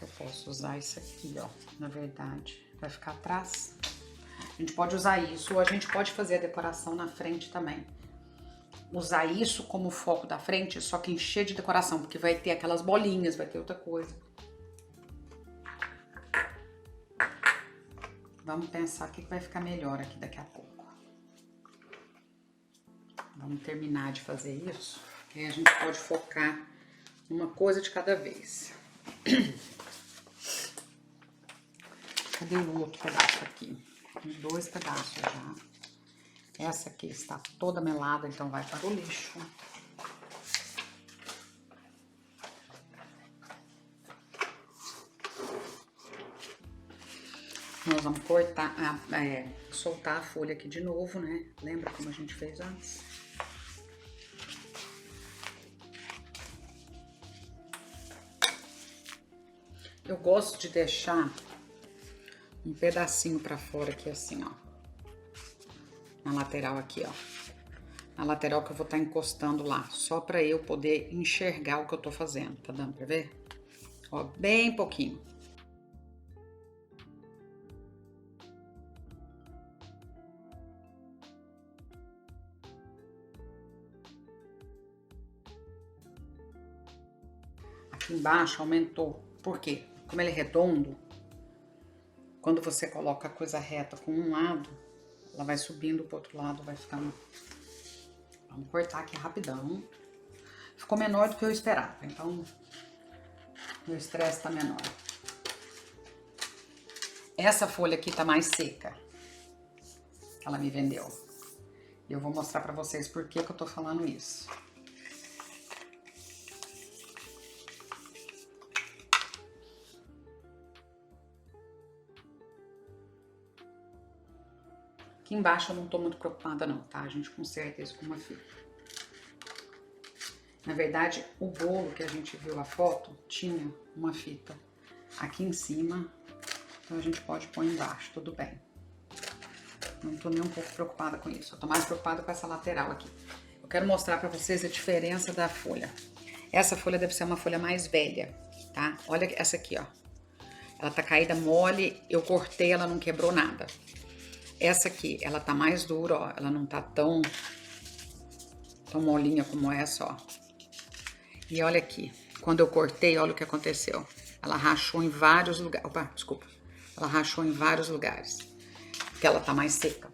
Eu posso usar isso aqui, ó. Na verdade, vai ficar atrás. A gente pode usar isso, ou a gente pode fazer a decoração na frente também. Usar isso como foco da frente, só que encher de decoração, porque vai ter aquelas bolinhas, vai ter outra coisa. Vamos pensar o que vai ficar melhor aqui daqui a pouco. Vamos terminar de fazer isso, e aí a gente pode focar uma coisa de cada vez. Cadê o outro pedaço aqui? Tem 2 pedaços já. Essa aqui está toda melada, então vai para o lixo. Nós vamos cortar, soltar a folha aqui de novo, né? Lembra como a gente fez antes? Eu gosto de deixar um pedacinho pra fora aqui assim, ó. Na lateral aqui, ó. Na lateral que eu vou estar encostando lá, só pra eu poder enxergar o que eu tô fazendo. Tá dando pra ver? Ó, bem pouquinho. Aqui embaixo aumentou. Por quê? Como ele é redondo, quando você coloca a coisa reta com um lado, ela vai subindo pro outro lado, vai ficando... Vamos cortar aqui rapidão. Ficou menor do que eu esperava, então meu estresse tá menor. Essa folha aqui tá mais seca, que ela me vendeu. E eu vou mostrar pra vocês por que que eu tô falando isso. Aqui embaixo eu não tô muito preocupada não, tá? A gente conserta isso com uma fita. Na verdade, o bolo que a gente viu a foto tinha uma fita aqui em cima, então a gente pode pôr embaixo, tudo bem. Não tô nem um pouco preocupada com isso, eu tô mais preocupada com essa lateral aqui. Eu quero mostrar pra vocês a diferença da folha. Essa folha deve ser uma folha mais velha, tá? Olha essa aqui, ó. Ela tá caída mole, eu cortei, ela não quebrou nada. Essa aqui, ela tá mais dura, ó, ela não tá tão molinha como essa, ó. E olha aqui, quando eu cortei, olha o que aconteceu. Ela rachou em vários lugares, opa, desculpa. Ela rachou em vários lugares, porque ela tá mais seca.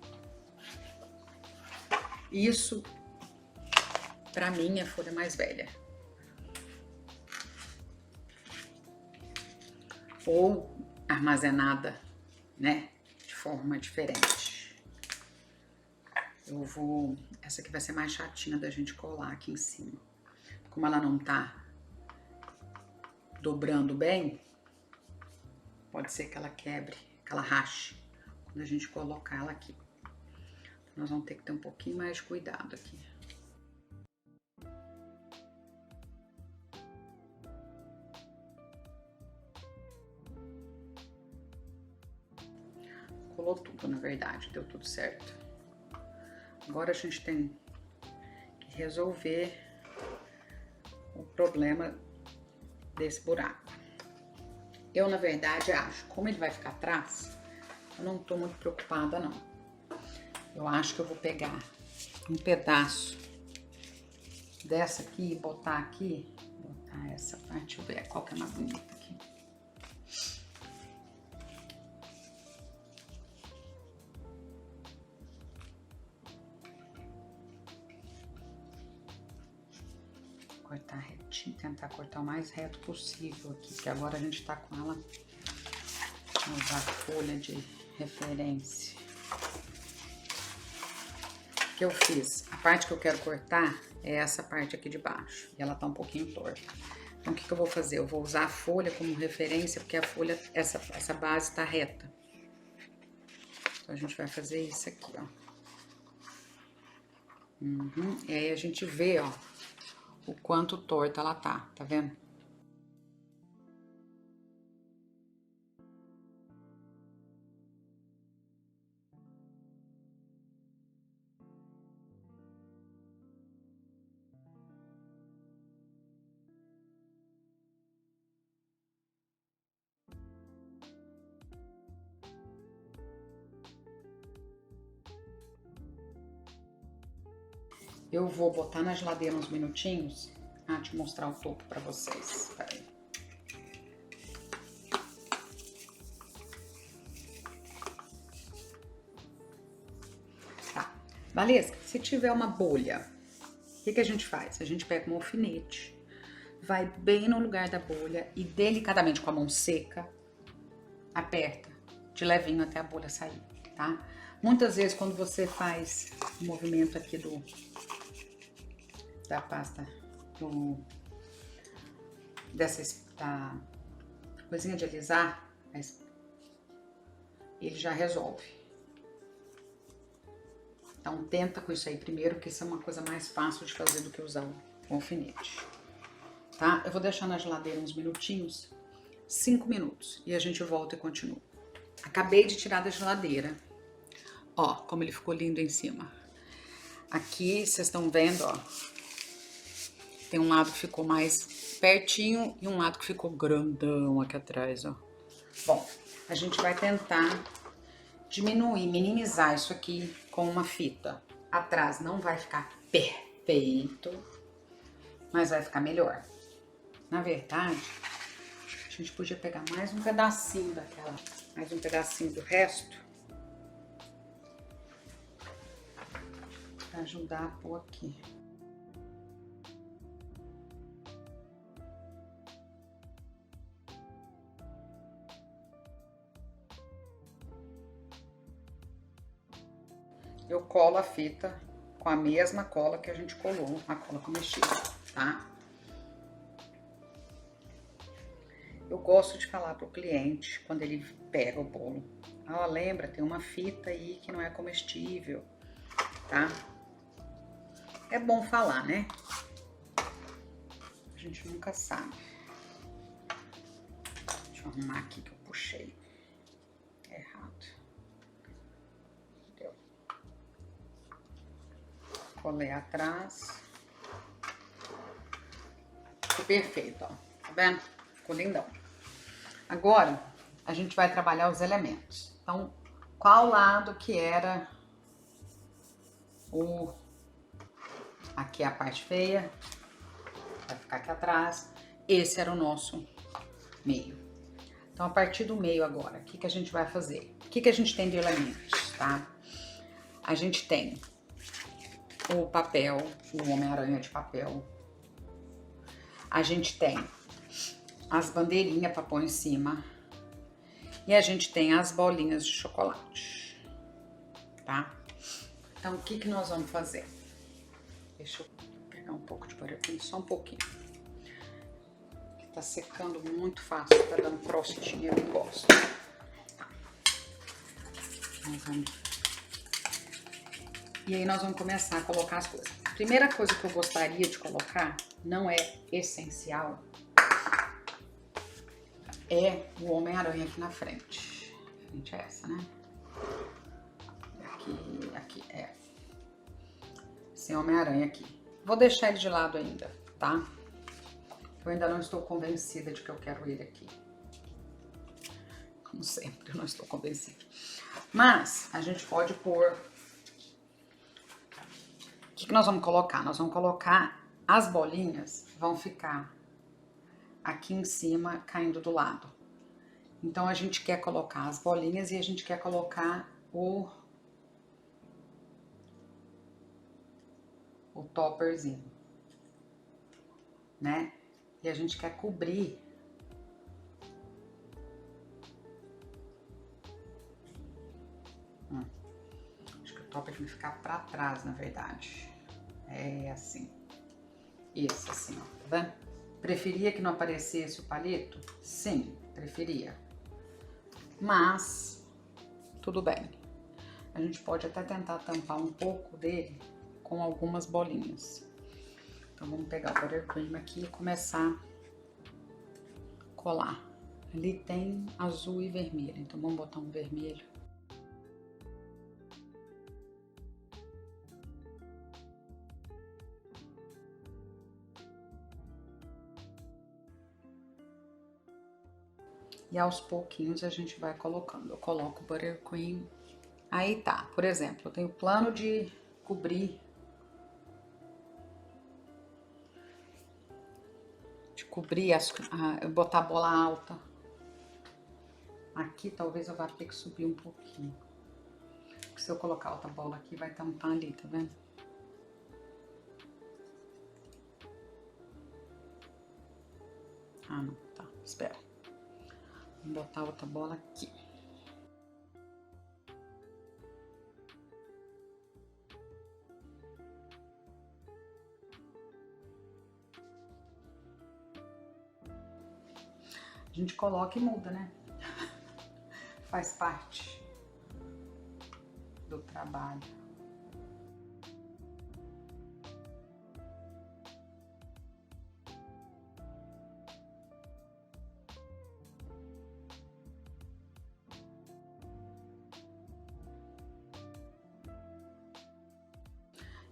Isso, pra mim, é a folha mais velha. Ou armazenada, né, de forma diferente. Essa aqui vai ser mais chatinha da gente colar aqui em cima. Como ela não tá dobrando bem, pode ser que ela quebre, que ela rache, quando a gente colocar ela aqui. Nós vamos ter que ter um pouquinho mais de cuidado aqui. Colou tudo, na verdade, deu tudo certo. Agora a gente tem que resolver o problema desse buraco. Eu, na verdade, acho, como ele vai ficar atrás, eu não tô muito preocupada, não. Eu acho que eu vou pegar um pedaço dessa aqui e botar aqui, botar essa parte, deixa eu ver qual que é mais bonita aqui. Cortar retinho, tentar cortar o mais reto possível aqui, que agora a gente tá com ela, vou usar folha de referência. O que eu fiz? A parte que eu quero cortar é essa parte aqui de baixo, e ela tá um pouquinho torta. Então o que que eu vou fazer? Eu vou usar a folha como referência, porque a folha, essa base tá reta. Então, a gente vai fazer isso aqui, ó. E aí a gente vê, ó, o quanto torta ela tá vendo? Eu vou botar na geladeira uns minutinhos, te mostrar o topo pra vocês. Peraí. Tá. Valesca, se tiver uma bolha, o que a gente faz? A gente pega um alfinete, vai bem no lugar da bolha e delicadamente com a mão seca, aperta de levinho até a bolha sair, tá? Muitas vezes quando você faz o movimento aqui da pasta, da coisinha de alisar, ele já resolve. Então tenta com isso aí primeiro, que isso é uma coisa mais fácil de fazer do que usar o alfinete, tá? Eu vou deixar na geladeira uns minutinhos, 5 minutos, e a gente volta e continua. Acabei de tirar da geladeira. Ó, como ele ficou lindo em cima. Aqui, vocês estão vendo, ó. Tem um lado que ficou mais pertinho e um lado que ficou grandão aqui atrás, ó. Bom, a gente vai tentar diminuir, minimizar isso aqui com uma fita. Atrás não vai ficar perfeito, mas vai ficar melhor. Na verdade, a gente podia pegar mais um pedacinho daquela, mais um pedacinho do resto, pra ajudar a pôr aqui. Eu colo a fita com a mesma cola que a gente colou, a cola comestível, tá? Eu gosto de falar pro cliente, quando ele pega o bolo, ó, lembra, tem uma fita aí que não é comestível, tá? É bom falar, né? A gente nunca sabe. Deixa eu arrumar aqui que eu puxei errado. Deu. Colei atrás. Ficou perfeito, ó. Tá vendo? Ficou lindão. Agora, a gente vai trabalhar os elementos. Então, qual lado que era o... Aqui é a parte feia, vai ficar aqui atrás. Esse era o nosso meio. Então, a partir do meio agora, o que a gente vai fazer? O que a gente tem de elementos, tá? A gente tem o papel, o Homem-Aranha de papel. A gente tem as bandeirinhas para pôr em cima. E a gente tem as bolinhas de chocolate, tá? Então, o que nós vamos fazer? Deixa eu pegar um pouco de parafuso, só um pouquinho. Tá secando muito fácil, tá dando crostinha, eu não gosto. Tá. E aí nós vamos começar a colocar as coisas. A primeira coisa que eu gostaria de colocar, não é essencial, é o Homem-Aranha aqui na frente. A frente é essa, né? Aqui é. Esse Homem-Aranha aqui. Vou deixar ele de lado ainda, tá? Eu ainda não estou convencida de que eu quero ele aqui. Como sempre, eu não estou convencida. Mas a gente pode pôr... O que nós vamos colocar? Nós vamos colocar as bolinhas, vão ficar aqui em cima, caindo do lado. Então, a gente quer colocar as bolinhas e a gente quer colocar o topperzinho, né? E a gente quer cobrir acho que o topper vai ficar pra trás, na verdade. É assim. Isso, assim, ó. Tá vendo? Preferia que não aparecesse o palito? Sim, preferia. Mas, tudo bem. a gente pode até tentar tampar um pouco dele com algumas bolinhas. Então vamos pegar o buttercream aqui e começar a colar. Ali tem azul e vermelho, então vamos botar um vermelho. E aos pouquinhos a gente vai colocando. Eu coloco o buttercream. Aí tá, por exemplo, eu tenho plano de cobrir botar a bola alta. Aqui talvez eu vá ter que subir um pouquinho. Porque se eu colocar outra bola aqui, vai tampar ali, tá vendo? Ah, não, tá, espera. Vou botar outra bola aqui. A gente coloca e muda, né? Faz parte do trabalho.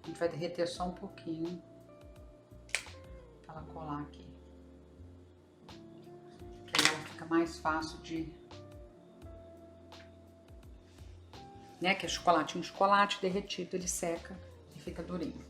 A gente vai derreter só um pouquinho para ela colar aqui. Que aí ela fica mais fácil de... Né? Que é chocolate. Um chocolate derretido, ele seca e fica durinho.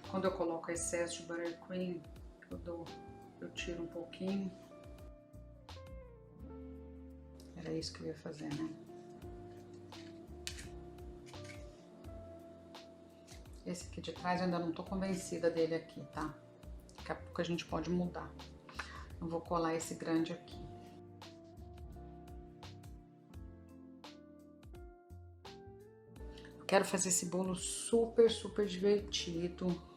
Quando eu coloco excesso de buttercream, eu tiro um pouquinho. Era isso que eu ia fazer, né? Esse aqui de trás eu ainda não tô convencida dele aqui, tá? Daqui a pouco a gente pode mudar. Eu vou colar esse grande aqui. Eu quero fazer esse bolo super, super divertido.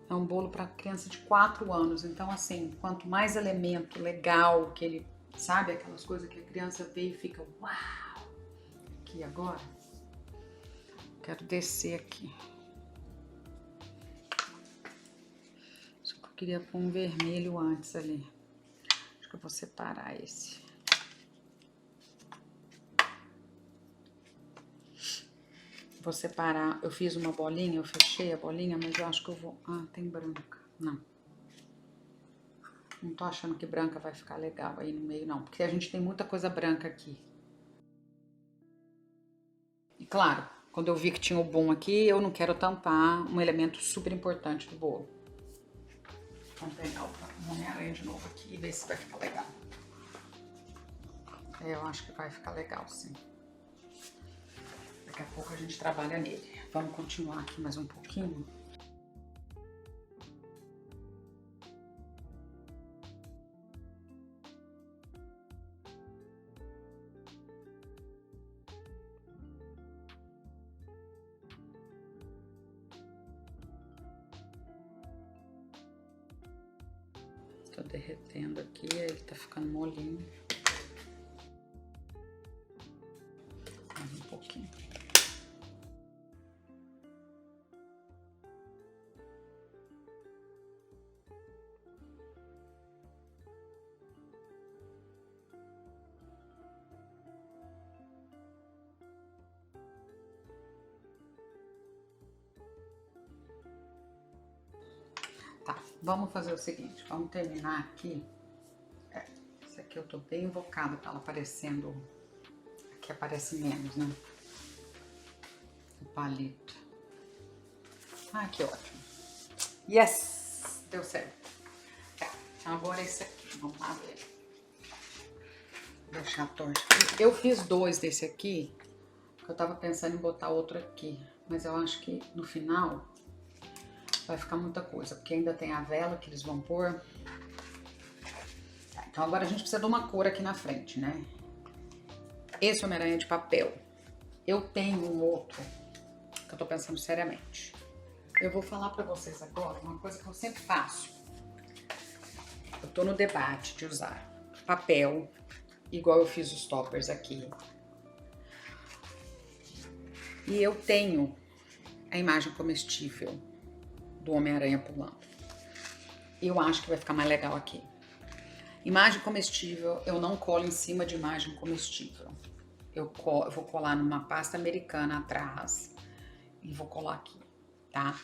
É um bolo para criança de 4 anos, então assim, quanto mais elemento legal que ele, sabe, aquelas coisas que a criança vê e fica, uau! Aqui agora, quero descer aqui. Só que eu queria pôr um vermelho antes ali. Acho que eu vou separar esse. Vou separar, eu fiz uma bolinha, eu fechei a bolinha, mas eu acho que eu vou... Ah, tem branca. Não. Não tô achando que branca vai ficar legal aí no meio, não. Porque a gente tem muita coisa branca aqui. E claro, quando eu vi que tinha o boom aqui, eu não quero tampar um elemento super importante do bolo. Vamos pegar o Homem-Aranha de novo aqui e ver se vai ficar legal. Eu acho que vai ficar legal, sim. Daqui a pouco a gente trabalha nele. Vamos continuar aqui mais um pouquinho. Tô derretendo aqui, ele tá ficando molinho. Mais um pouquinho. Tá, vamos fazer o seguinte, vamos terminar aqui. Esse aqui Aqui eu tô bem invocada pra ela aparecendo. Aqui aparece menos, né? O palito. Ah, que ótimo. Yes! Deu certo. Tá, então agora esse aqui. Vamos lá ver. Vou deixar torto. Eu fiz 2 desse aqui. Eu tava pensando em botar outro aqui. Mas eu acho que no final vai ficar muita coisa. Porque ainda tem a vela que eles vão pôr. Tá, então agora a gente precisa de uma cor aqui na frente, né? Esse Homem-Aranha de papel. Eu tenho um outro que eu tô pensando seriamente. Eu vou falar pra vocês agora uma coisa que eu sempre faço. Eu tô no debate de usar papel, igual eu fiz os toppers aqui. E eu tenho a imagem comestível do Homem-Aranha pulando. Eu acho que vai ficar mais legal aqui. Imagem comestível, eu não colo em cima de imagem comestível. Eu vou colar numa pasta americana atrás e vou colar aqui, tá?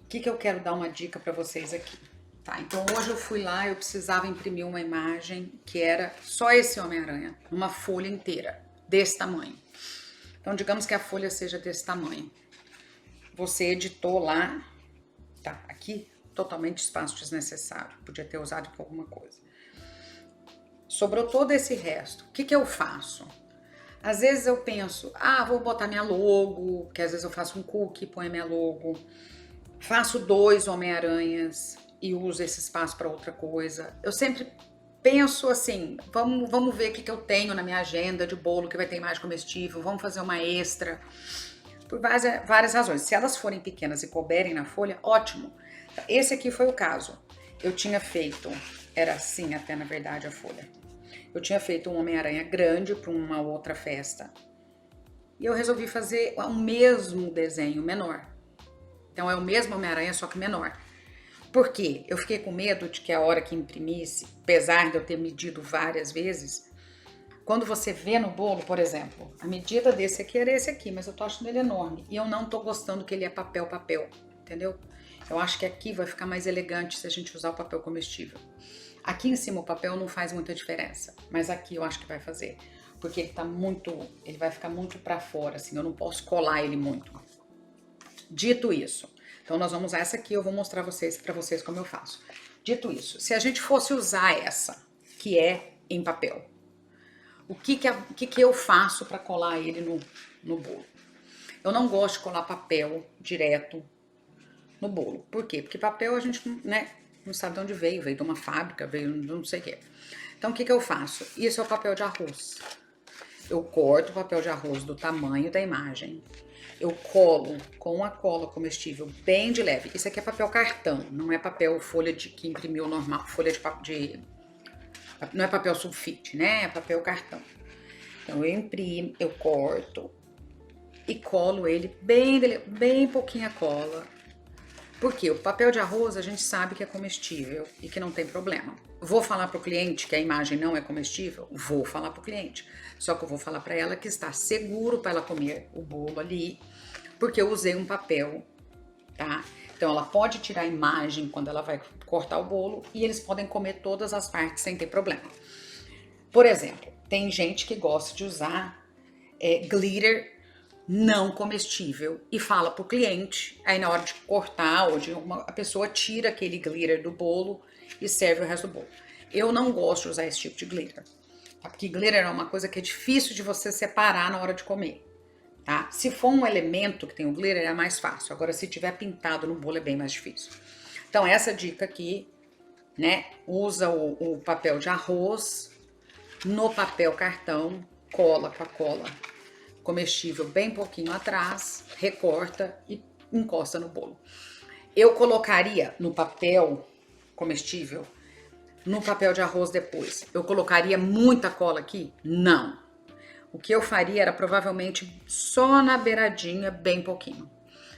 O que eu quero dar uma dica pra vocês aqui, tá? Então hoje eu fui lá, eu precisava imprimir uma imagem que era só esse Homem-Aranha, uma folha inteira, desse tamanho. Então digamos que a folha seja desse tamanho. Você editou lá, tá? Aqui, totalmente espaço desnecessário, podia ter usado para alguma coisa. Sobrou todo esse resto, o que eu faço? Às vezes eu penso, vou botar minha logo, porque às vezes eu faço um cookie, ponho minha logo. Faço 2 Homem-Aranhas e uso esse espaço para outra coisa. Eu sempre penso assim, vamos ver o que eu tenho na minha agenda de bolo que vai ter imagem comestível, vamos fazer uma extra. Por várias razões. Se elas forem pequenas e couberem na folha, ótimo. Esse aqui foi o caso. Eu tinha feito, era assim até na verdade a folha. Eu tinha feito um Homem-Aranha grande para uma outra festa. E eu resolvi fazer o mesmo desenho menor. Então é o mesmo Homem-Aranha, só que menor. Por quê? Eu fiquei com medo de que a hora que imprimisse, apesar de eu ter medido várias vezes, quando você vê no bolo, por exemplo, a medida desse aqui era esse aqui, mas eu tô achando ele enorme. E eu não tô gostando que ele é papel, entendeu? Eu acho que aqui vai ficar mais elegante se a gente usar o papel comestível. Aqui em cima o papel não faz muita diferença, mas aqui eu acho que vai fazer. Porque ele vai ficar muito pra fora, assim, eu não posso colar ele muito. Dito isso, então nós vamos usar essa aqui, eu vou mostrar pra vocês como eu faço. Dito isso, se a gente fosse usar essa, que é em papel, o que eu faço para colar ele no bolo? Eu não gosto de colar papel direto no bolo. Por quê? Porque papel a gente, né, não sabe de onde veio de uma fábrica, veio de não sei o quê. Então o que eu faço? Isso é o papel de arroz. Eu corto o papel de arroz do tamanho da imagem. Eu colo com a cola comestível bem de leve. Isso aqui é papel cartão, não é papel folha que imprimiu normal, folha não é papel sulfite, né? É papel cartão. Então eu imprimo, eu corto e colo ele bem pouquinha cola. Porque o papel de arroz a gente sabe que é comestível e que não tem problema. Vou falar para o cliente que a imagem não é comestível? Vou falar para o cliente. Só que eu vou falar para ela que está seguro para ela comer o bolo ali, porque eu usei um papel, tá? Então ela pode tirar a imagem quando ela vai cortar o bolo e eles podem comer todas as partes sem ter problema. Por exemplo, tem gente que gosta de usar glitter não comestível e fala pro cliente, aí na hora de cortar ou a pessoa tira aquele glitter do bolo e serve o resto do bolo. Eu não gosto de usar esse tipo de glitter, tá? Porque glitter é uma coisa que é difícil de você separar na hora de comer, tá? Se for um elemento que tem o glitter é mais fácil, agora se tiver pintado no bolo é bem mais difícil. Então essa dica aqui, né, usa o papel de arroz no papel cartão, cola com a cola comestível bem pouquinho atrás, recorta e encosta no bolo. Eu colocaria no papel comestível, no papel de arroz depois. Eu colocaria muita cola aqui? Não. O que eu faria era provavelmente só na beiradinha, bem pouquinho.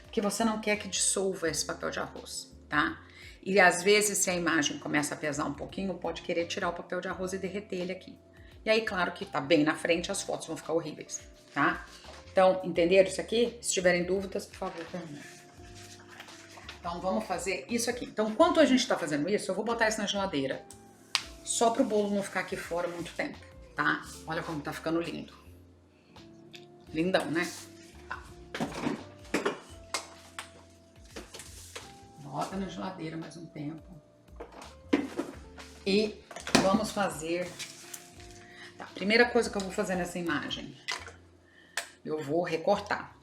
Porque você não quer que dissolva esse papel de arroz, tá? E às vezes, se a imagem começa a pesar um pouquinho, pode querer tirar o papel de arroz e derreter ele aqui. E aí, claro que tá bem na frente, as fotos vão ficar horríveis, tá? Então, entenderam isso aqui? Se tiverem dúvidas, por favor, perguntem. Então, vamos fazer isso aqui. Então, enquanto a gente tá fazendo isso, eu vou botar isso na geladeira Só para o bolo não ficar aqui fora muito tempo, tá? Olha como tá ficando lindo. Lindão, né? Tá. Bota na geladeira mais um tempo. E vamos fazer... Tá, primeira coisa que eu vou fazer nessa imagem. Eu vou recortar.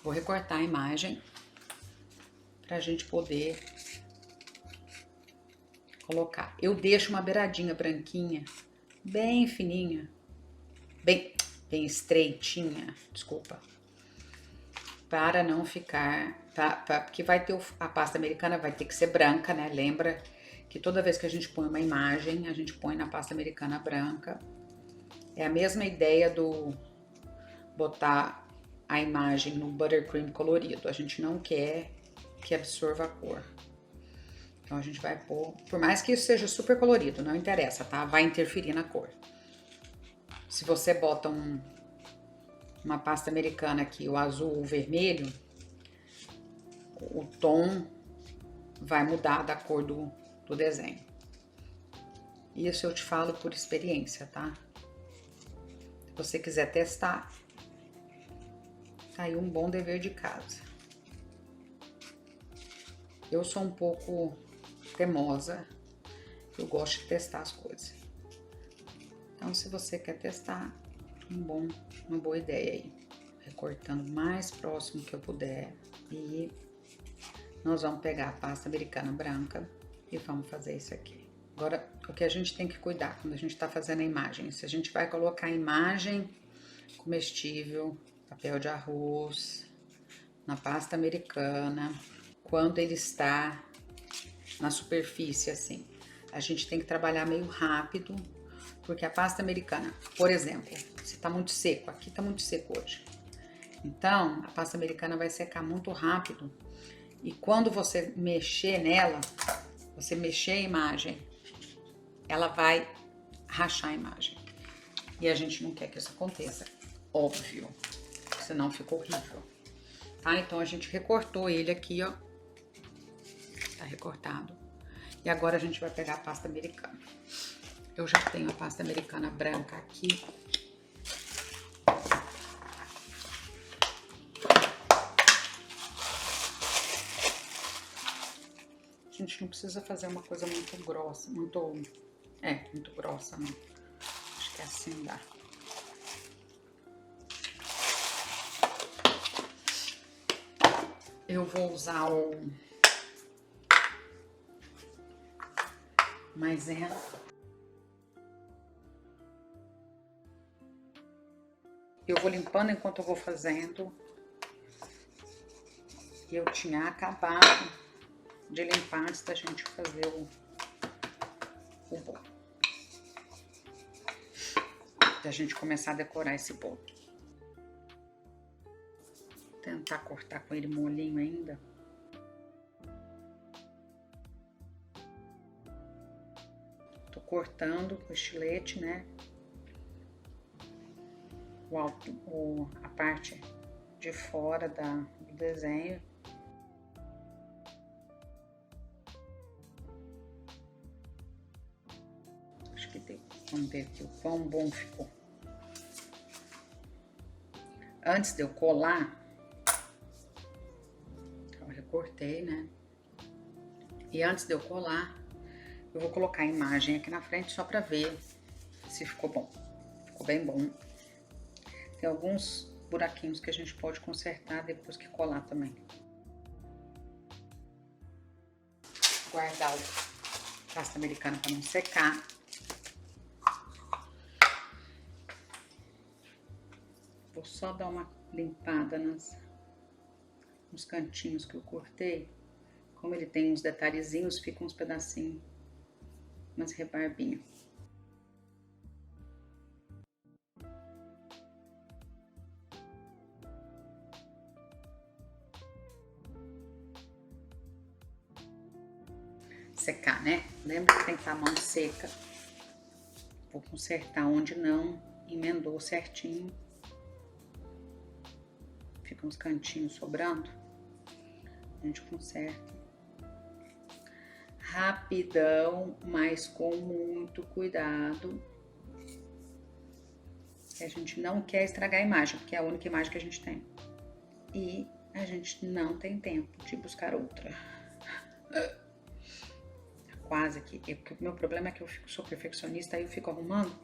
Vou recortar a imagem pra gente poder colocar. Eu deixo uma beiradinha branquinha, bem fininha, bem estreitinha, desculpa, para não ficar, porque vai ter a pasta americana vai ter que ser branca, né? Lembra que toda vez que a gente põe uma imagem, a gente põe na pasta americana branca. É a mesma ideia do botar a imagem no buttercream colorido. A gente não quer que absorva a cor. Então a gente vai pôr, por mais que isso seja super colorido, não interessa, tá? Vai interferir na cor. Se você bota uma pasta americana aqui, o azul ou o vermelho, o tom vai mudar da cor do desenho. Isso eu te falo por experiência, tá? Se você quiser testar, tá aí um bom dever de casa. Eu sou um pouco teimosa, eu gosto de testar as coisas. Então, se você quer testar, uma boa ideia aí. Recortando o mais próximo que eu puder. E nós vamos pegar a pasta americana branca e vamos fazer isso aqui. Agora, o que a gente tem que cuidar quando a gente está fazendo a imagem, se a gente vai colocar a imagem comestível, papel de arroz, na pasta americana, quando ele está na superfície assim, a gente tem que trabalhar meio rápido, porque a pasta americana, por exemplo, se tá muito seco, aqui tá muito seco hoje, então a pasta americana vai secar muito rápido e quando você mexer nela, você mexer a imagem, ela vai rachar a imagem e a gente não quer que isso aconteça, óbvio, senão fica horrível, tá? Então a gente recortou ele aqui, ó, tá recortado. E agora a gente vai pegar a pasta americana. Eu já tenho a pasta americana branca aqui. A gente não precisa fazer uma coisa muito grossa, muito grossa, não. Acho que assim dá. Eu vou usar o maisena. Eu vou limpando enquanto eu vou fazendo. E eu tinha acabado de limpar antes da gente fazer o bolo. Da gente começar a decorar esse bolo. Vou tentar cortar com ele molinho ainda. Tô cortando com estilete, né? A parte de fora do desenho. Acho que deu. Vamos ver aqui o quão bom ficou. Antes de eu colar, eu recortei, né? E antes de eu colar, eu vou colocar a imagem aqui na frente só pra ver se ficou bom. Ficou bem bom. Tem alguns buraquinhos que a gente pode consertar depois que colar também. Guardar a pasta americana para não secar. Vou só dar uma limpada nos cantinhos que eu cortei. Como ele tem uns detalhezinhos, ficam uns pedacinhos, umas rebarbinhas. Secar, né? Lembra que tem que estar a mão seca. Vou consertar onde não emendou certinho. Fica uns cantinhos sobrando. A gente conserta. rapidão, mas com muito cuidado. A gente não quer estragar a imagem, porque é a única imagem que a gente tem. E a gente não tem tempo de buscar outra. Quase que. O meu problema é que eu sou perfeccionista, aí eu fico arrumando.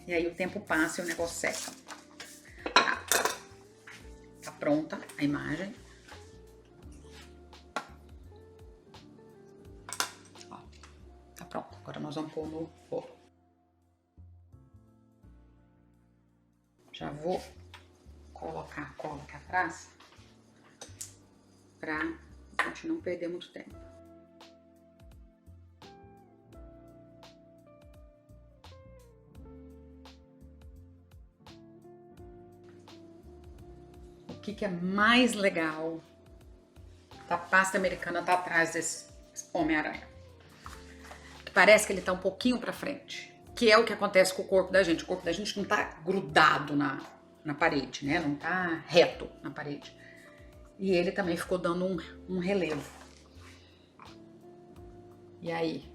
E aí o tempo passa e o negócio seca. Tá pronta a imagem. Ó, tá pronto. Agora nós vamos pôr no bolo. Já vou colocar a cola aqui atrás pra gente não perder muito tempo. O que é mais legal da pasta americana tá atrás desse Homem-Aranha. Que parece que ele tá um pouquinho pra frente. Que é o que acontece com o corpo da gente. O corpo da gente não tá grudado na parede, né? Não tá reto na parede. E ele também ficou dando um relevo. E aí?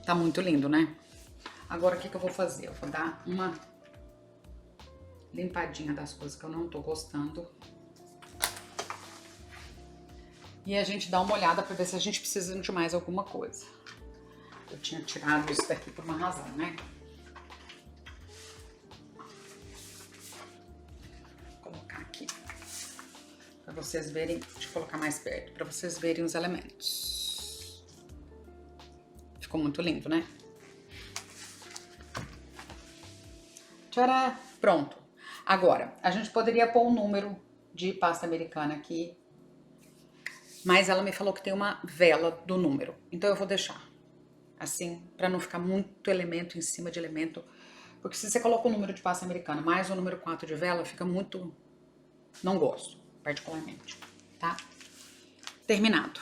Tá muito lindo, né? Agora o que eu vou fazer? Eu vou dar uma limpadinha das coisas que eu não tô gostando. E a gente dá uma olhada pra ver se a gente precisa de mais alguma coisa. Eu tinha tirado isso daqui por uma razão, né? Vou colocar aqui. Pra vocês verem, deixa eu colocar mais perto, pra vocês verem os elementos. Ficou muito lindo, né? Tcharam! Pronto. Agora, a gente poderia pôr um número de pasta americana aqui, mas ela me falou que tem uma vela do número, então eu vou deixar assim, pra não ficar muito elemento em cima de elemento, porque se você coloca o número de pasta americana mais o número 4 de vela, fica muito... não gosto, particularmente, tá? Terminado.